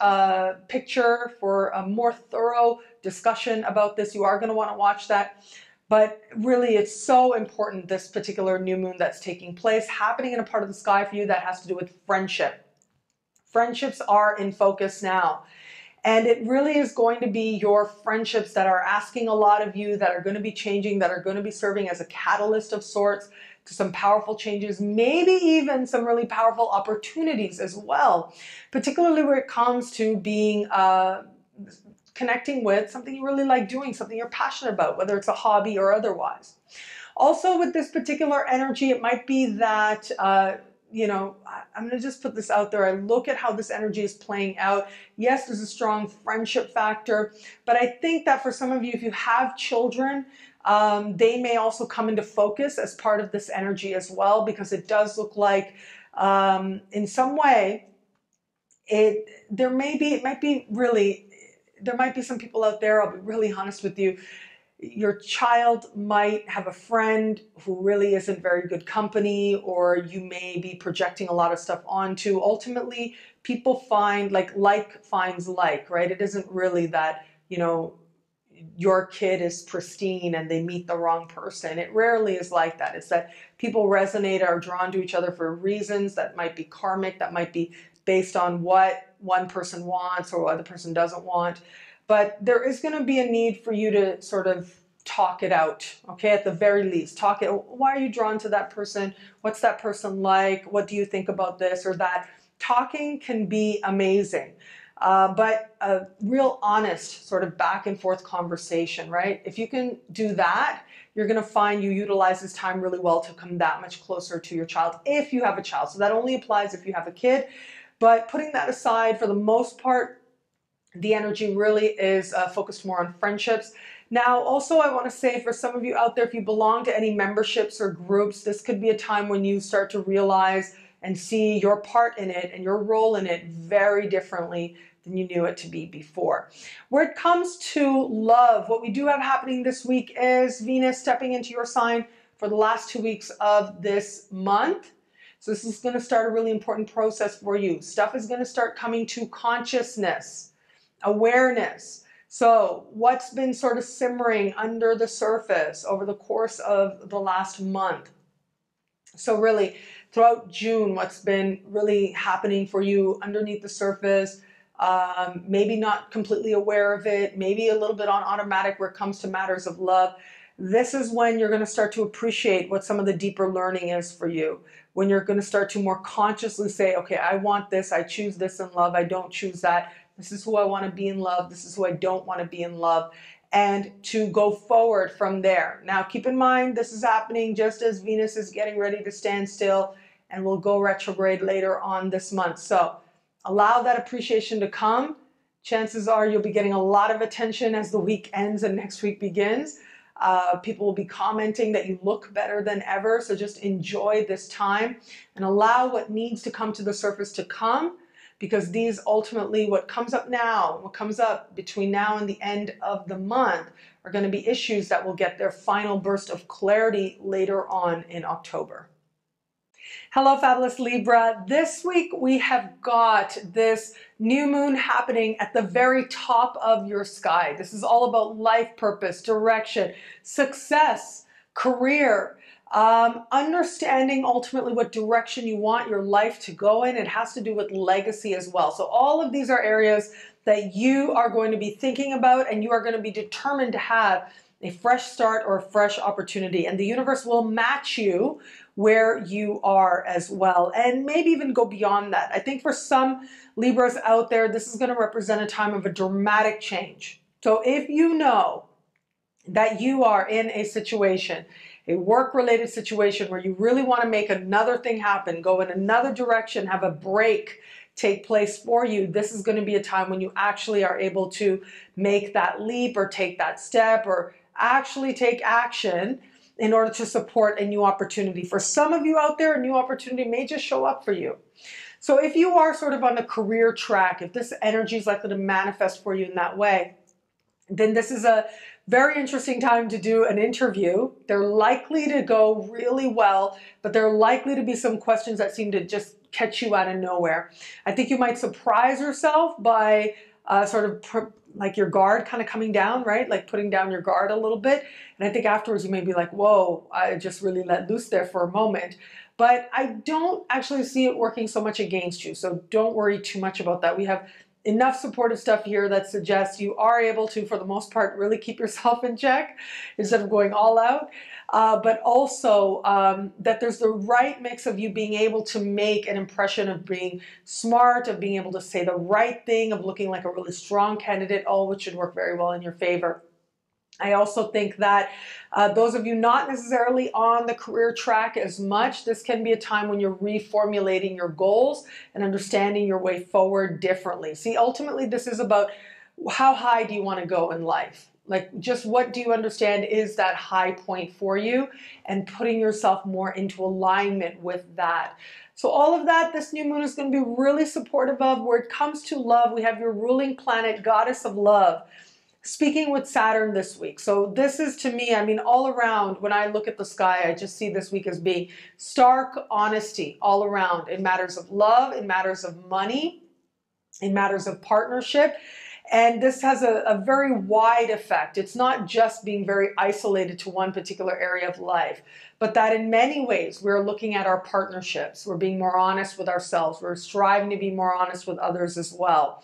picture, for a more thorough discussion about this, you are going to want to watch that. But really, it's so important, this particular new moon that's taking place, happening in a part of the sky for you that has to do with friendship. Friendships are in focus now. And it really is going to be your friendships that are asking a lot of you, that are going to be changing, that are going to be serving as a catalyst of sorts to some powerful changes, maybe even some really powerful opportunities as well, particularly where it comes to being connecting with something you really like doing, something you're passionate about, whether it's a hobby or otherwise. Also, with this particular energy, it might be that I'm going to just put this out there. I look at how this energy is playing out. Yes, there's a strong friendship factor, but I think that for some of you, if you have children, they may also come into focus as part of this energy as well, because it does look like in some way there might be some people out there, I'll be really honest with you, your child might have a friend who really isn't very good company, or you may be projecting a lot of stuff onto. Ultimately, people find like finds like, right? It isn't really that, your kid is pristine and they meet the wrong person. It rarely is like that. It's that people resonate, are drawn to each other for reasons that might be karmic, that might be based on what one person wants or what the other person doesn't want. But there is going to be a need for you to sort of talk it out, okay? At the very least, talk it. Why are you drawn to that person? What's that person like? What do you think about this or that? Talking can be amazing. But a real honest sort of back and forth conversation, right? If you can do that, you're going to find you utilize this time really well to come that much closer to your child if you have a child. So that only applies if you have a kid. But putting that aside, for the most part, the energy really is focused more on friendships. Now, also, I want to say for some of you out there, if you belong to any memberships or groups, this could be a time when you start to realize and see your part in it and your role in it very differently than you knew it to be before. Where it comes to love, what we do have happening this week is Venus stepping into your sign for the last 2 weeks of this month. So this is going to start a really important process for you. Stuff is going to start coming to consciousness, awareness. So what's been sort of simmering under the surface over the course of the last month? So really, throughout June, what's been really happening for you underneath the surface, maybe not completely aware of it, maybe a little bit on automatic where it comes to matters of love. This is when you're going to start to appreciate what some of the deeper learning is for you. When you're going to start to more consciously say, okay, I want this, I choose this in love, I don't choose that. This is who I want to be in love, this is who I don't want to be in love. And to go forward from there. Now, keep in mind, this is happening just as Venus is getting ready to stand still and will go retrograde later on this month. So allow that appreciation to come. Chances are you'll be getting a lot of attention as the week ends and next week begins. People will be commenting that you look better than ever. So just enjoy this time and allow what needs to come to the surface to come. Because these ultimately, what comes up now, what comes up between now and the end of the month are going to be issues that will get their final burst of clarity later on in October. Hello, fabulous Libra. This week we have got this new moon happening at the very top of your sky. This is all about life purpose, direction, success, career, understanding ultimately what direction you want your life to go in. It has to do with legacy as well. So all of these are areas that you are going to be thinking about, and you are going to be determined to have a fresh start or a fresh opportunity. And the universe will match you where you are as well, and maybe even go beyond that. I think for some Libras out there, this is going to represent a time of a dramatic change. So if you know that you are in a situation, a work-related situation where you really want to make another thing happen, go in another direction, have a break take place for you, this is going to be a time when you actually are able to make that leap or take that step or actually take action in order to support a new opportunity. For some of you out there, a new opportunity may just show up for you. So if you are sort of on the career track, if this energy is likely to manifest for you in that way, then this is a very interesting time to do an interview. They're likely to go really well, but there are likely to be some questions that seem to just catch you out of nowhere. I think you might surprise yourself by like your guard kind of coming down, right? Like putting down your guard a little bit. And I think afterwards you may be like, whoa, I just really let loose there for a moment. But I don't actually see it working so much against you. So don't worry too much about that. We have enough supportive stuff here that suggests you are able to, for the most part, really keep yourself in check instead of going all out. But also that there's the right mix of you being able to make an impression of being smart, of being able to say the right thing, of looking like a really strong candidate, all which should work very well in your favor. I also think that those of you not necessarily on the career track as much, this can be a time when you're reformulating your goals and understanding your way forward differently. See, ultimately, this is about how high do you want to go in life? Like, just what do you understand is that high point for you, and putting yourself more into alignment with that. So all of that, this new moon is going to be really supportive of. Where it comes to love, we have your ruling planet, goddess of love, speaking with Saturn this week. So this is, to me, I mean, all around, when I look at the sky, I just see this week as being stark honesty all around, in matters of love, in matters of money, in matters of partnership. And this has a very wide effect. It's not just being very isolated to one particular area of life, but that in many ways we're looking at our partnerships. We're being more honest with ourselves. We're striving to be more honest with others as well.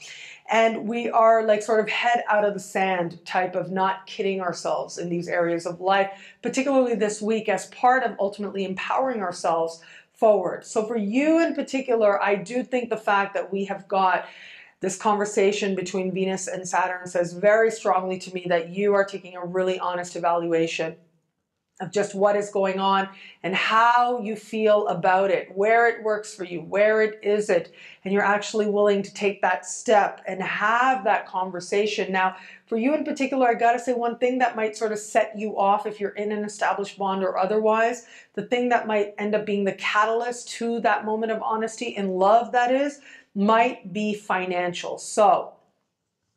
And we are like sort of head out of the sand type of not kidding ourselves in these areas of life, particularly this week, as part of ultimately empowering ourselves forward. So for you in particular, I do think the fact that we have got this conversation between Venus and Saturn says very strongly to me that you are taking a really honest evaluation of just what is going on and how you feel about it, where it works for you, where it isn't, and you're actually willing to take that step and have that conversation. Now, for you in particular, I gotta say one thing that might sort of set you off if you're in an established bond or otherwise, the thing that might end up being the catalyst to that moment of honesty in love, that is, might be financial. So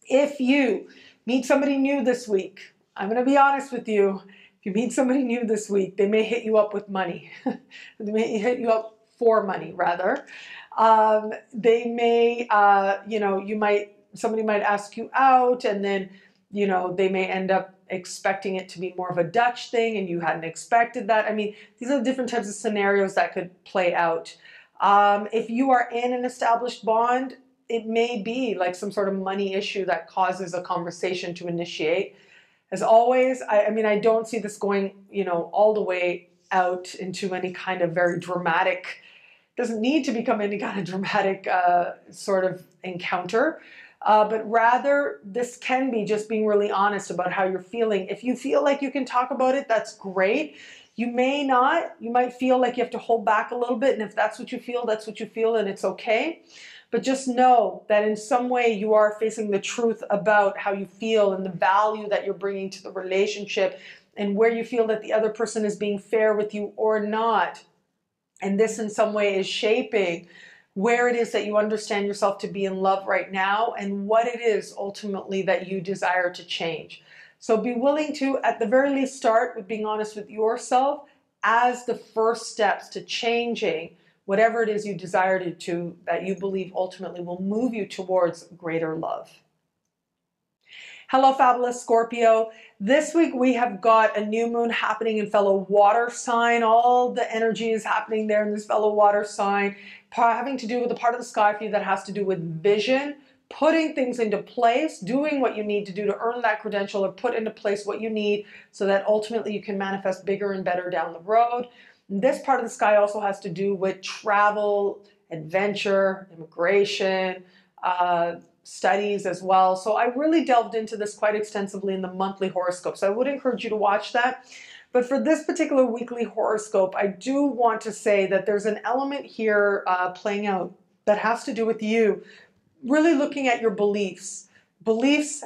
if you meet somebody new this week, I'm going to be honest with you. If you meet somebody new this week, they may hit you up with money. They may hit you up for money, rather. They may, somebody might ask you out, and then, they may end up expecting it to be more of a Dutch thing, and you hadn't expected that. I mean, these are the different types of scenarios that could play out. If you are in an established bond, it may be like some sort of money issue that causes a conversation to initiate. As always, I don't see this going, all the way out into any kind of very dramatic, doesn't need to become any kind of dramatic sort of encounter. But rather, this can be just being really honest about how you're feeling. If you feel like you can talk about it, that's great. You may not. You might feel like you have to hold back a little bit, and if that's what you feel, that's what you feel, and it's okay. But just know that in some way you are facing the truth about how you feel and the value that you're bringing to the relationship, and where you feel that the other person is being fair with you or not. And this in some way is shaping where it is that you understand yourself to be in love right now, and what it is ultimately that you desire to change. So be willing to, at the very least, start with being honest with yourself as the first steps to changing whatever it is you desire to that you believe ultimately will move you towards greater love. Hello, fabulous Scorpio. This week we have got a new moon happening in fellow water sign. All the energy is happening there in this fellow water sign, having to do with the part of the sky for you that has to do with vision, putting things into place, doing what you need to do to earn that credential, or put into place what you need so that ultimately you can manifest bigger and better down the road. And this part of the sky also has to do with travel, adventure, immigration, studies as well. So I really delved into this quite extensively in the monthly horoscope. So I would encourage you to watch that. But for this particular weekly horoscope, I do want to say that there's an element here playing out that has to do with you really looking at your beliefs,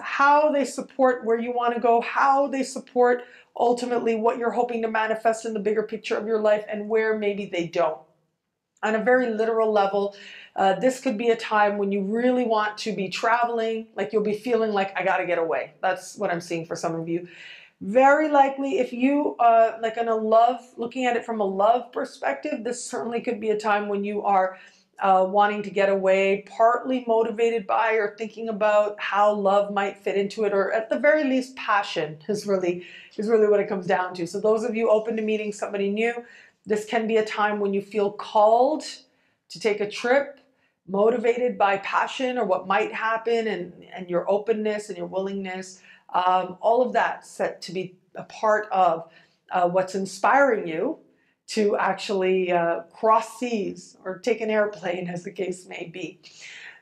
how they support where you want to go, how they support ultimately what you're hoping to manifest in the bigger picture of your life, and where maybe they don't. On a very literal level, this could be a time when you really want to be traveling, like you'll be feeling like, I got to get away. That's what I'm seeing for some of you. Very likely, if you like on a love, looking at it from a love perspective, this certainly could be a time when you are wanting to get away, partly motivated by or thinking about how love might fit into it, or at the very least passion is really what it comes down to. So those of you open to meeting somebody new, this can be a time when you feel called to take a trip, motivated by passion or what might happen, and your openness and your willingness, all of that set to be a part of what's inspiring you to actually cross seas or take an airplane, as the case may be.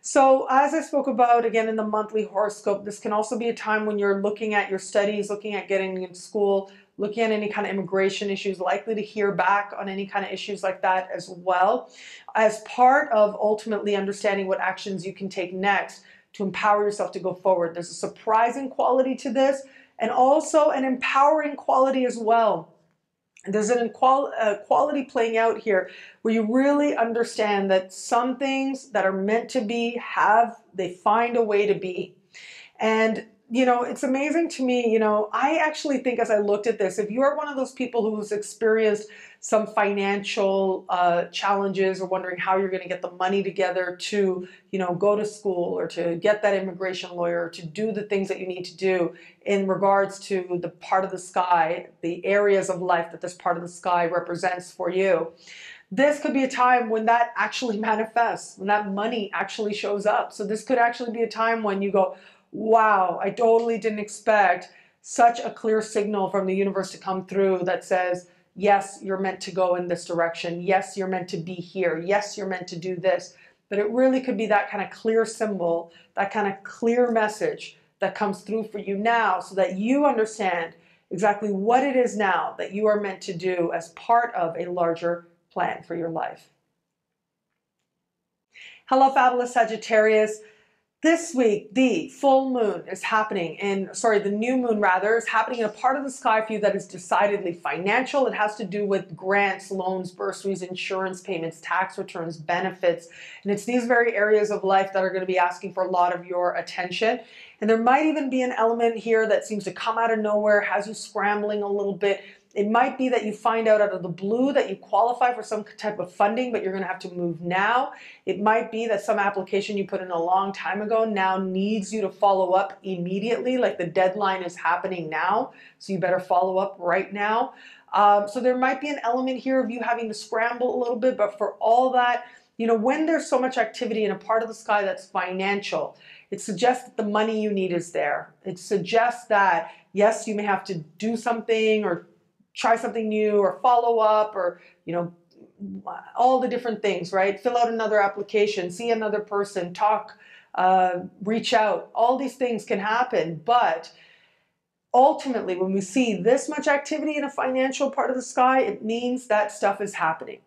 So as I spoke about again in the monthly horoscope, this can also be a time when you're looking at your studies, looking at getting into school, looking at any kind of immigration issues, likely to hear back on any kind of issues like that as well, as part of ultimately understanding what actions you can take next to empower yourself to go forward. There's a surprising quality to this, and also an empowering quality as well. There's an quality playing out here where you really understand that some things that are meant to be they find a way to be. And you know, it's amazing to me, you know, I actually think as I looked at this, if you are one of those people who's experienced some financial challenges or wondering how you're going to get the money together to, you know, go to school or to get that immigration lawyer, or to do the things that you need to do in regards to the part of the sky, the areas of life that this part of the sky represents for you. This could be a time when that actually manifests, when that money actually shows up. So this could actually be a time when you go, wow, I totally didn't expect such a clear signal from the universe to come through that says, yes, you're meant to go in this direction. Yes, you're meant to be here. Yes, you're meant to do this. But it really could be that kind of clear symbol, that kind of clear message that comes through for you now, so that you understand exactly what it is now that you are meant to do as part of a larger plan for your life. Hello, fabulous Sagittarius. This week, the full moon is happening the new moon rather, is happening in a part of the sky for you that is decidedly financial. It has to do with grants, loans, bursaries, insurance payments, tax returns, benefits. And it's these very areas of life that are going to be asking for a lot of your attention. And there might even be an element here that seems to come out of nowhere, has you scrambling a little bit. It might be that you find out of the blue that you qualify for some type of funding, but you're going to have to move now. It might be that some application you put in a long time ago now needs you to follow up immediately, like the deadline is happening now, so you better follow up right now. So there might be an element here of you having to scramble a little bit, but for all that, you know, when there's so much activity in a part of the sky that's financial, it suggests that the money you need is there. It suggests that, yes, you may have to do something or try something new or follow up or, you know, all the different things, right? Fill out another application, see another person, talk, reach out. All these things can happen. But ultimately, when we see this much activity in a financial part of the sky, it means that stuff is happening.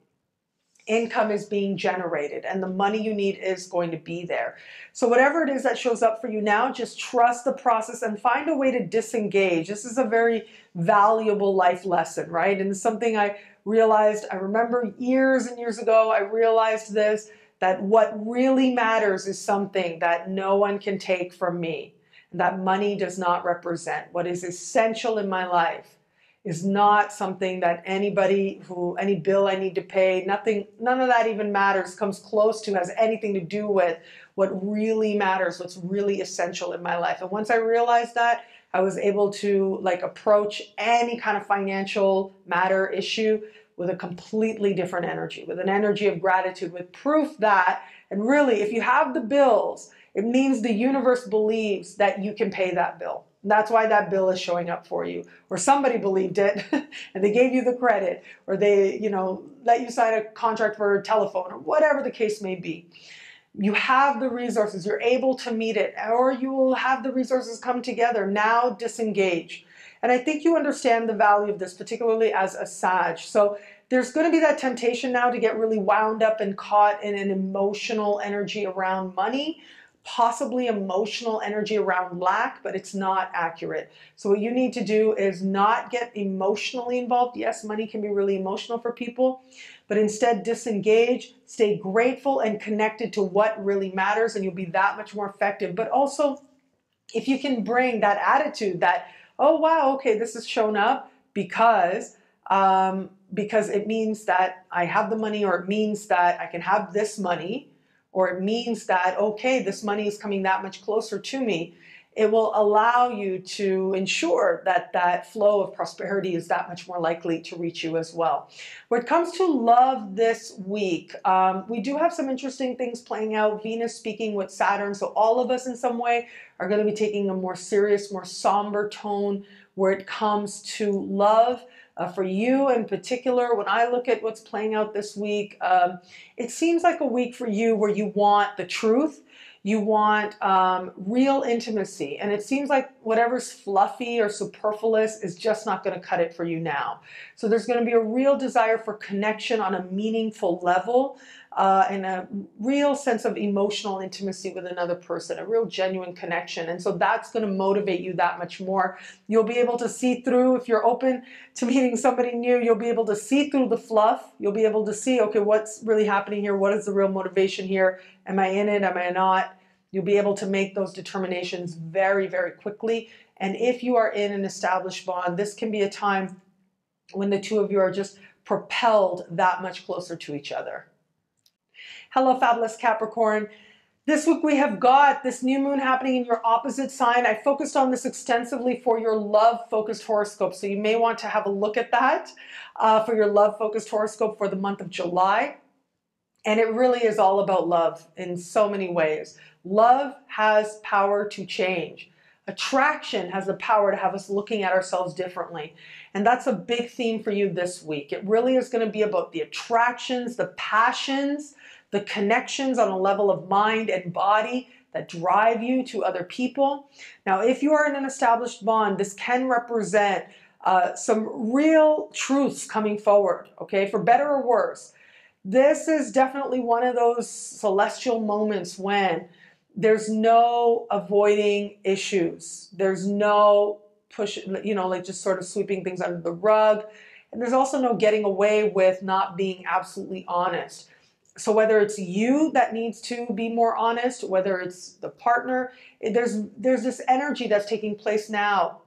Income is being generated and the money you need is going to be there. So whatever it is that shows up for you now, just trust the process and find a way to disengage. This is a very valuable life lesson, right? And it's something I realized, I remember years and years ago, I realized this, that what really matters is something that no one can take from me, and that money does not represent. What is essential in my life is not something that any bill I need to pay, none of that even matters, comes close to, has anything to do with what really matters, what's really essential in my life. And once I realized that, I was able to approach any kind of financial matter issue with a completely different energy, with an energy of gratitude, with proof that, and really, if you have the bills, it means the universe believes that you can pay that bill. That's why that bill is showing up for you, or somebody believed it and they gave you the credit, or they, let you sign a contract for a telephone, or whatever the case may be. You have the resources, you're able to meet it, or you will have the resources come together. Now disengage. And I think you understand the value of this, particularly as a Sag. So there's going to be that temptation now to get really wound up and caught in an emotional energy around money, possibly emotional energy around lack, but it's not accurate. So what you need to do is not get emotionally involved. Yes, money can be really emotional for people, but instead disengage, stay grateful and connected to what really matters, and you'll be that much more effective. But also, if you can bring that attitude that, oh wow, okay, this has shown up because it means that I have the money, or it means that I can have this money, or it means that, okay, this money is coming that much closer to me. It will allow you to ensure that that flow of prosperity is that much more likely to reach you as well. When it comes to love this week, we do have some interesting things playing out. Venus speaking with Saturn, so all of us in some way are going to be taking a more serious, more somber tone where it comes to love. For you in particular, when I look at what's playing out this week, it seems like a week for you where you want the truth, you want real intimacy, and it seems like whatever's fluffy or superfluous is just not going to cut it for you now. So there's going to be a real desire for connection on a meaningful level. and a real sense of emotional intimacy with another person, a real genuine connection. And so that's going to motivate you that much more. You'll be able to see through, if you're open to meeting somebody new, you'll be able to see through the fluff. You'll be able to see, okay, what's really happening here? What is the real motivation here? Am I in it? Am I not? You'll be able to make those determinations very, very quickly. And if you are in an established bond, this can be a time when the two of you are just propelled that much closer to each other. Hello, fabulous Capricorn. This week we have got this new moon happening in your opposite sign. I focused on this extensively for your love-focused horoscope, so you may want to have a look at that for your love-focused horoscope for the month of July. And it really is all about love in so many ways. Love has power to change. Attraction has the power to have us looking at ourselves differently. And that's a big theme for you this week. It really is going to be about the attractions, the passions, the connections on a level of mind and body that drive you to other people. Now, if you are in an established bond, this can represent some real truths coming forward, okay, for better or worse. This is definitely one of those celestial moments when there's no avoiding issues. There's no push, like just sort of sweeping things under the rug. And there's also no getting away with not being absolutely honest. So whether it's you that needs to be more honest, whether it's the partner, there's this energy that's taking place now.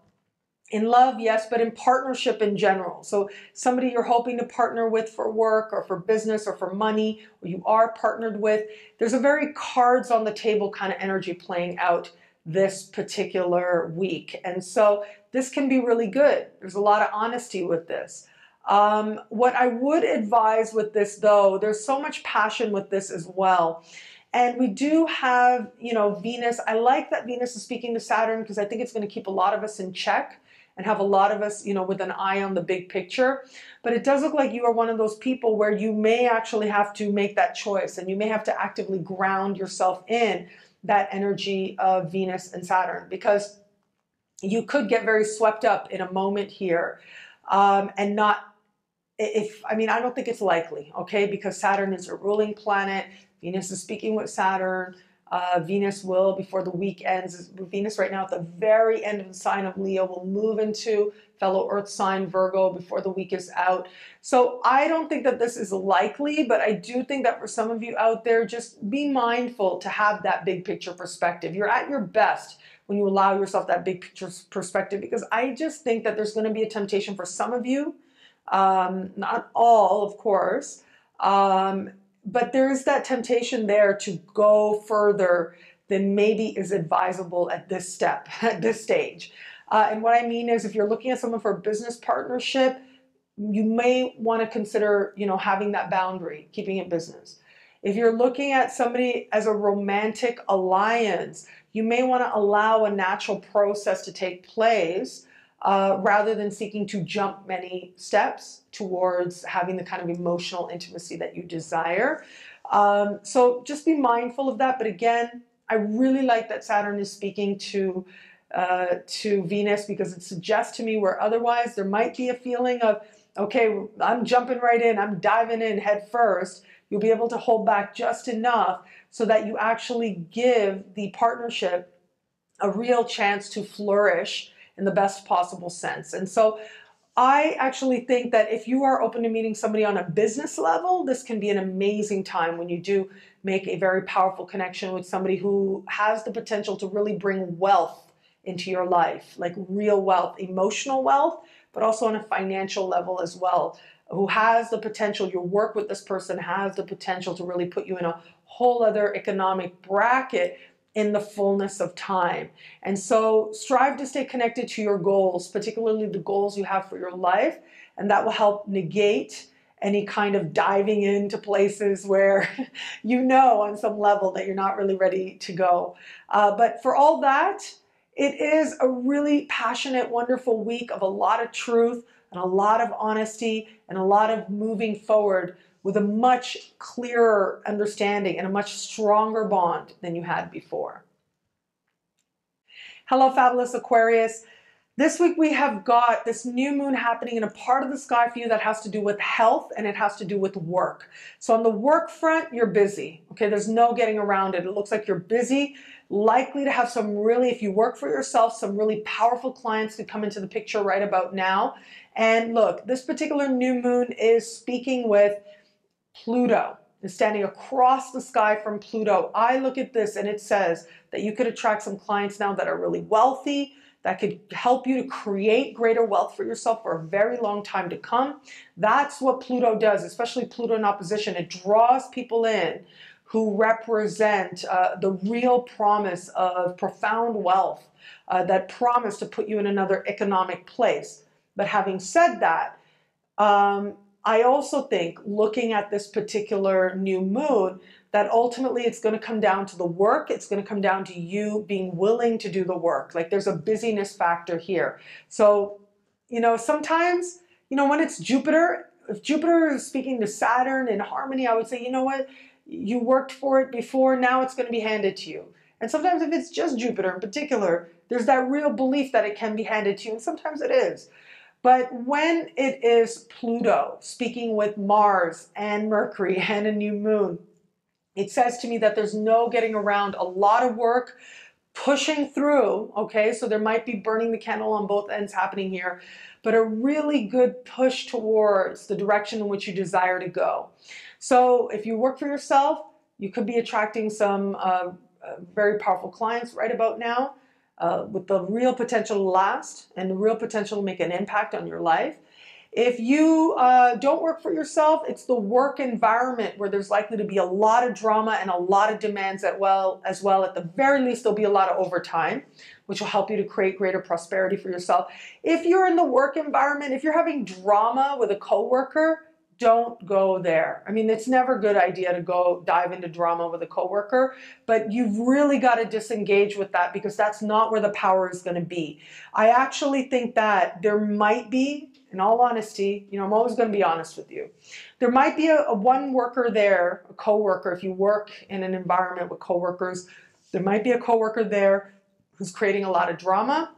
In love, yes, but in partnership in general. So somebody you're hoping to partner with for work or for business or for money, or you are partnered with, there's a very cards on the table kind of energy playing out this particular week. And so this can be really good. There's a lot of honesty with this. What I would advise with this, though, there's so much passion with this as well. And we do have, Venus. I like that Venus is speaking to Saturn because I think it's going to keep a lot of us in check and have a lot of us, with an eye on the big picture. But it does look like you are one of those people where you may actually have to make that choice, and you may have to actively ground yourself in that energy of Venus and Saturn, because you could get very swept up in a moment here and not, I don't think it's likely, okay, because Saturn is a ruling planet. Venus is speaking with Saturn. Venus will, before the week ends, Venus right now at the very end of the sign of Leo will move into fellow Earth sign Virgo before the week is out. So I don't think that this is likely, but I do think that for some of you out there, just be mindful to have that big picture perspective. You're at your best when you allow yourself that big picture perspective, because I just think that there's going to be a temptation for some of you, not all, of course, but there is that temptation there to go further than maybe is advisable at this step, at this stage. And what I mean is, if you're looking at someone for a business partnership, you may want to consider, having that boundary, keeping it business. If you're looking at somebody as a romantic alliance, you may want to allow a natural process to take place rather than seeking to jump many steps towards having the kind of emotional intimacy that you desire. So just be mindful of that. But again, I really like that Saturn is speaking to Venus, because it suggests to me where otherwise there might be a feeling of, okay, I'm jumping right in, I'm diving in head first. You'll be able to hold back just enough so that you actually give the partnership a real chance to flourish in the best possible sense. And so I actually think that if you are open to meeting somebody on a business level, this can be an amazing time when you do make a very powerful connection with somebody who has the potential to really bring wealth into your life, like real wealth, emotional wealth, but also on a financial level as well, who has the potential, your work with this person has the potential to really put you in a whole other economic bracket in the fullness of time. And so strive to stay connected to your goals, particularly the goals you have for your life, and that will help negate any kind of diving into places where on some level that you're not really ready to go. But for all that, it is a really passionate, wonderful week of a lot of truth and a lot of honesty and a lot of moving forward with a much clearer understanding and a much stronger bond than you had before. Hello, fabulous Aquarius. This week we have got this new moon happening in a part of the sky for you that has to do with health and it has to do with work. So on the work front, you're busy. Okay, there's no getting around it. It looks like you're busy, likely to have some really, if you work for yourself, some really powerful clients to come into the picture right about now. And look, this particular new moon is speaking with Pluto. Is standing across the sky from Pluto. I look at this and it says that you could attract some clients now that are really wealthy, that could help you to create greater wealth for yourself for a very long time to come. That's what Pluto does, especially Pluto in opposition. It draws people in who represent the real promise of profound wealth, that promise to put you in another economic place. But having said that, I also think, looking at this particular new moon, that ultimately it's going to come down to the work. It's going to come down to you being willing to do the work. Like there's a busyness factor here. So, sometimes, when it's Jupiter, if Jupiter is speaking to Saturn in harmony, I would say, you know what? You worked for it before, now it's going to be handed to you. And sometimes if it's just Jupiter in particular, there's that real belief that it can be handed to you, and sometimes it is. But when it is Pluto speaking with Mars and Mercury and a new moon, it says to me that there's no getting around a lot of work, pushing through, okay? So there might be burning the candle on both ends happening here, but a really good push towards the direction in which you desire to go. So if you work for yourself, you could be attracting some very powerful clients right about now. With the real potential to last and the real potential to make an impact on your life. If you don't work for yourself, it's the work environment where there's likely to be a lot of drama and a lot of demands as well. At the very least, there'll be a lot of overtime, which will help you to create greater prosperity for yourself. If you're in the work environment, if you're having drama with a coworker, don't go there. I mean, it's never a good idea to go dive into drama with a coworker, but you've really got to disengage with that because that's not where the power is going to be. I actually think that there might be, in all honesty, I'm always going to be honest with you. There might be a one worker there, a coworker, if you work in an environment with coworkers, there might be a coworker there who's creating a lot of drama.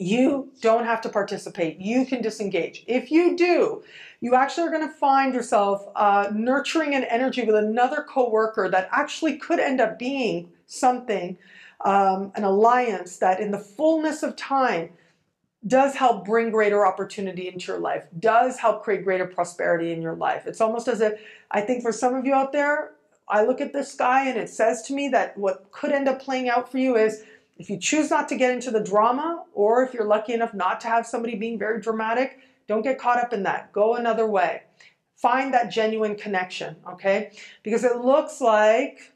You don't have to participate. You can disengage. If you do, you actually are going to find yourself nurturing an energy with another coworker that actually could end up being something, an alliance that in the fullness of time does help bring greater opportunity into your life, does help create greater prosperity in your life. It's almost as if, I think for some of you out there, I look at this sky and it says to me that what could end up playing out for you is if you choose not to get into the drama, or if you're lucky enough not to have somebody being very dramatic, don't get caught up in that. Go another way. Find that genuine connection, okay? Because it looks like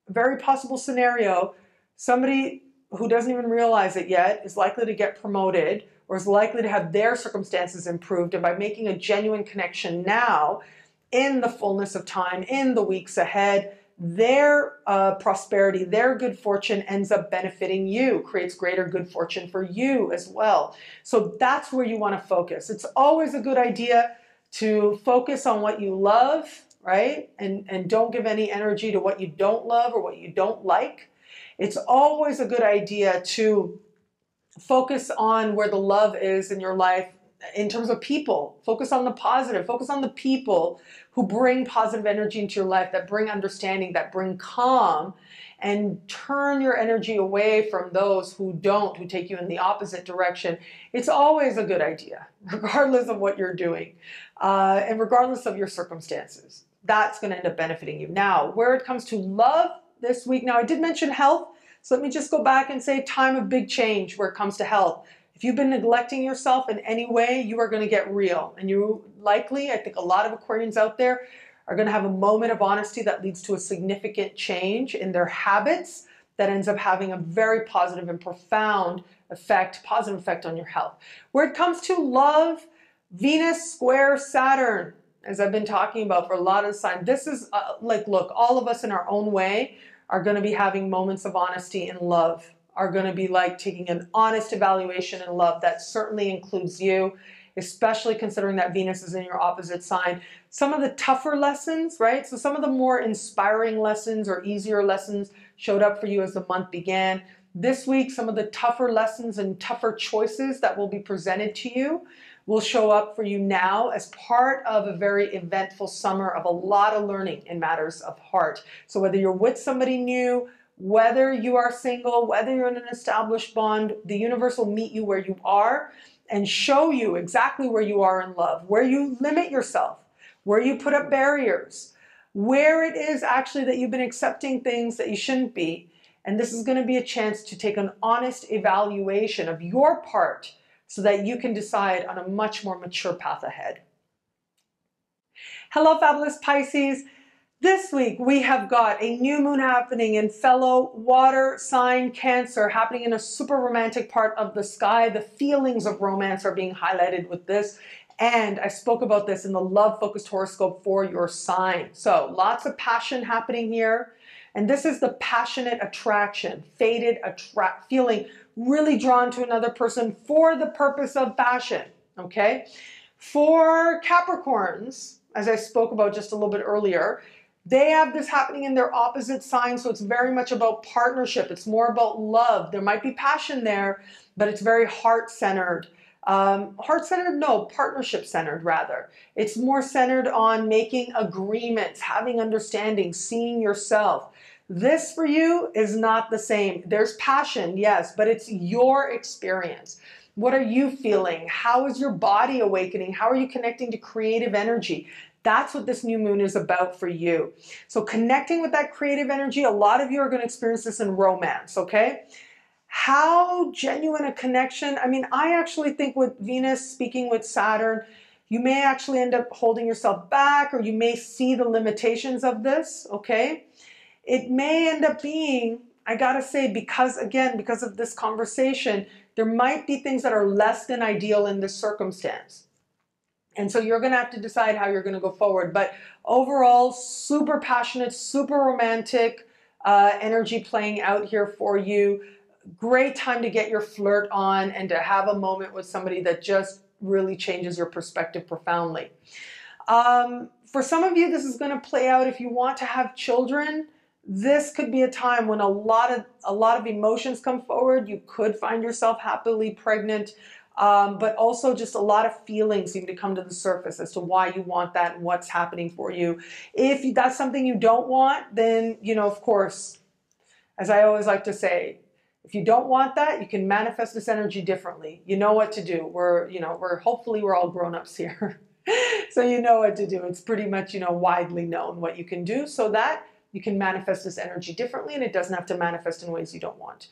a very possible scenario, somebody who doesn't even realize it yet is likely to get promoted or is likely to have their circumstances improved. And by making a genuine connection now, in the fullness of time, in the weeks ahead, their prosperity, their good fortune ends up benefiting you, creates greater good fortune for you as well. So that's where you want to focus. It's always a good idea to focus on what you love, right? And don't give any energy to what you don't love or what you don't like. It's always a good idea to focus on where the love is in your life in terms of people. Focus on the positive. Focus on the people who bring positive energy into your life, that bring understanding, that bring calm, and turn your energy away from those who don't, who take you in the opposite direction. It's always a good idea, regardless of what you're doing, and regardless of your circumstances. That's going to end up benefiting you. Now, where it comes to love this week, now I did mention health, so let me just go back and say time of big change where it comes to health. If you've been neglecting yourself in any way, you are going to get real. And you likely, I think a lot of Aquarians out there are going to have a moment of honesty that leads to a significant change in their habits that ends up having a very positive and profound effect, positive effect on your health. Where it comes to love, Venus square Saturn, as I've been talking about for a lot of the signs, this is look, all of us in our own way are going to be having moments of honesty and love, are going to be like taking an honest evaluation in love. That certainly includes you, especially considering that Venus is in your opposite sign. Some of the tougher lessons, right? So some of the more inspiring lessons or easier lessons showed up for you as the month began. This week, some of the tougher lessons and tougher choices that will be presented to you will show up for you now as part of a very eventful summer of a lot of learning in matters of heart. So whether you're with somebody new, whether you are single, whether you're in an established bond, the universe will meet you where you are and show you exactly where you are in love, where you limit yourself, where you put up barriers, where it is actually that you've been accepting things that you shouldn't be. And this is going to be a chance to take an honest evaluation of your part so that you can decide on a much more mature path ahead. Hello, fabulous Pisces. This week we have got a new moon happening in fellow water sign Cancer, happening in a super romantic part of the sky. The feelings of romance are being highlighted with this. And I spoke about this in the love-focused horoscope for your sign. So lots of passion happening here. And this is the passionate attraction, fated feeling really drawn to another person for the purpose of passion, okay? For Capricorns, as I spoke about just a little bit earlier, they have this happening in their opposite sign, so it's very much about partnership. It's more about love. There might be passion there, but it's very heart-centered. Heart-centered? No, partnership-centered rather. It's more centered on making agreements, having understanding, seeing yourself. This for you is not the same. There's passion, yes, but it's your experience. What are you feeling? How is your body awakening? How are you connecting to creative energy? That's what this new moon is about for you. So connecting with that creative energy, a lot of you are going to experience this in romance, okay? How genuine a connection. I mean, I actually think with Venus speaking with Saturn, you may actually end up holding yourself back, or you may see the limitations of this, okay? It may end up being, I gotta say, because of this conversation, there might be things that are less than ideal in this circumstance. And so you're gonna have to decide how you're gonna go forward. But overall, super passionate, super romantic energy playing out here for you. Great time to get your flirt on and to have a moment with somebody that just really changes your perspective profoundly. For some of you, this is gonna play out if you want to have children. This could be a time when a lot of emotions come forward. You could find yourself happily pregnant, but also just a lot of feelings seem to come to the surface as to why you want that and what's happening for you. If that's something you don't want, then, you know, of course, as I always like to say, if you don't want that, you can manifest this energy differently. You know what to do. Hopefully we're all grown-ups here. So you know what to do. It's pretty much, widely known what you can do so that you can manifest this energy differently, and it doesn't have to manifest in ways you don't want.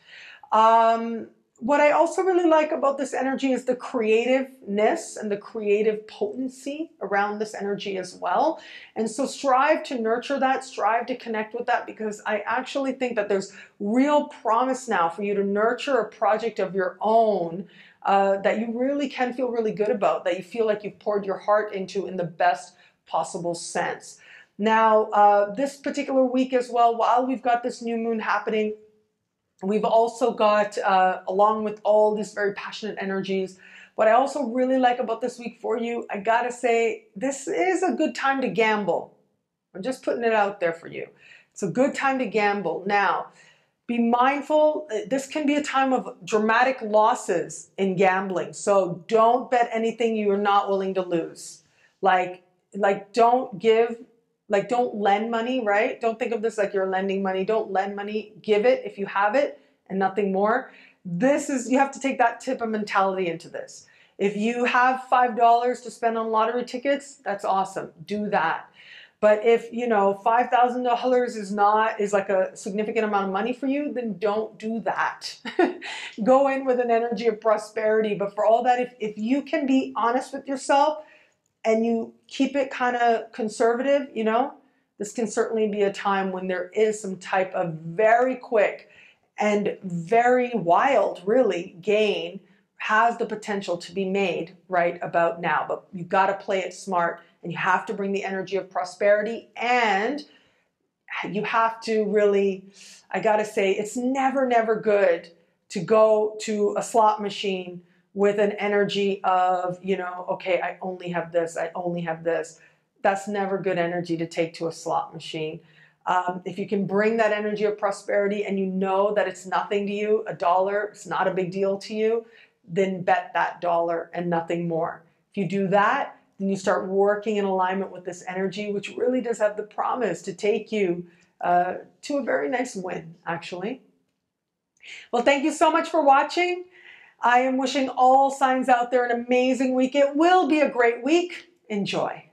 What I also really like about this energy is the creativeness and the creative potency around this energy as well. And so strive to nurture that, strive to connect with that, because I actually think that there's real promise now for you to nurture a project of your own that you really can feel really good about, that you feel like you've poured your heart into in the best possible sense. Now, this particular week as well, while we've got this new moon happening, we've also got, along with all these very passionate energies, what I also really like about this week for you, I gotta say, this is a good time to gamble. I'm just putting it out there for you. It's a good time to gamble. Now, be mindful, this can be a time of dramatic losses in gambling. So don't bet anything you are not willing to lose. Like don't lend money, right? Don't think of this like you're lending money. Don't lend money. Give it if you have it and nothing more. You have to take that type of mentality into this. If you have $5 to spend on lottery tickets, that's awesome. Do that. But if, $5,000 is like a significant amount of money for you, then don't do that. Go in with an energy of prosperity. But for all that, if you can be honest with yourself, and you keep it kind of conservative, this can certainly be a time when there is some type of very quick and very wild, really, gain has the potential to be made right about now. But you've got to play it smart, and you have to bring the energy of prosperity, and you have to really, I got to say, it's never, never good to go to a slot machine with an energy of, okay, I only have this, I only have this. That's never good energy to take to a slot machine. If you can bring that energy of prosperity and you know that it's nothing to you, a dollar, it's not a big deal to you, then bet that dollar and nothing more. If you do that, then you start working in alignment with this energy, which really does have the promise to take you to a very nice win, actually. Well, thank you so much for watching. I am wishing all signs out there an amazing week. It will be a great week. Enjoy.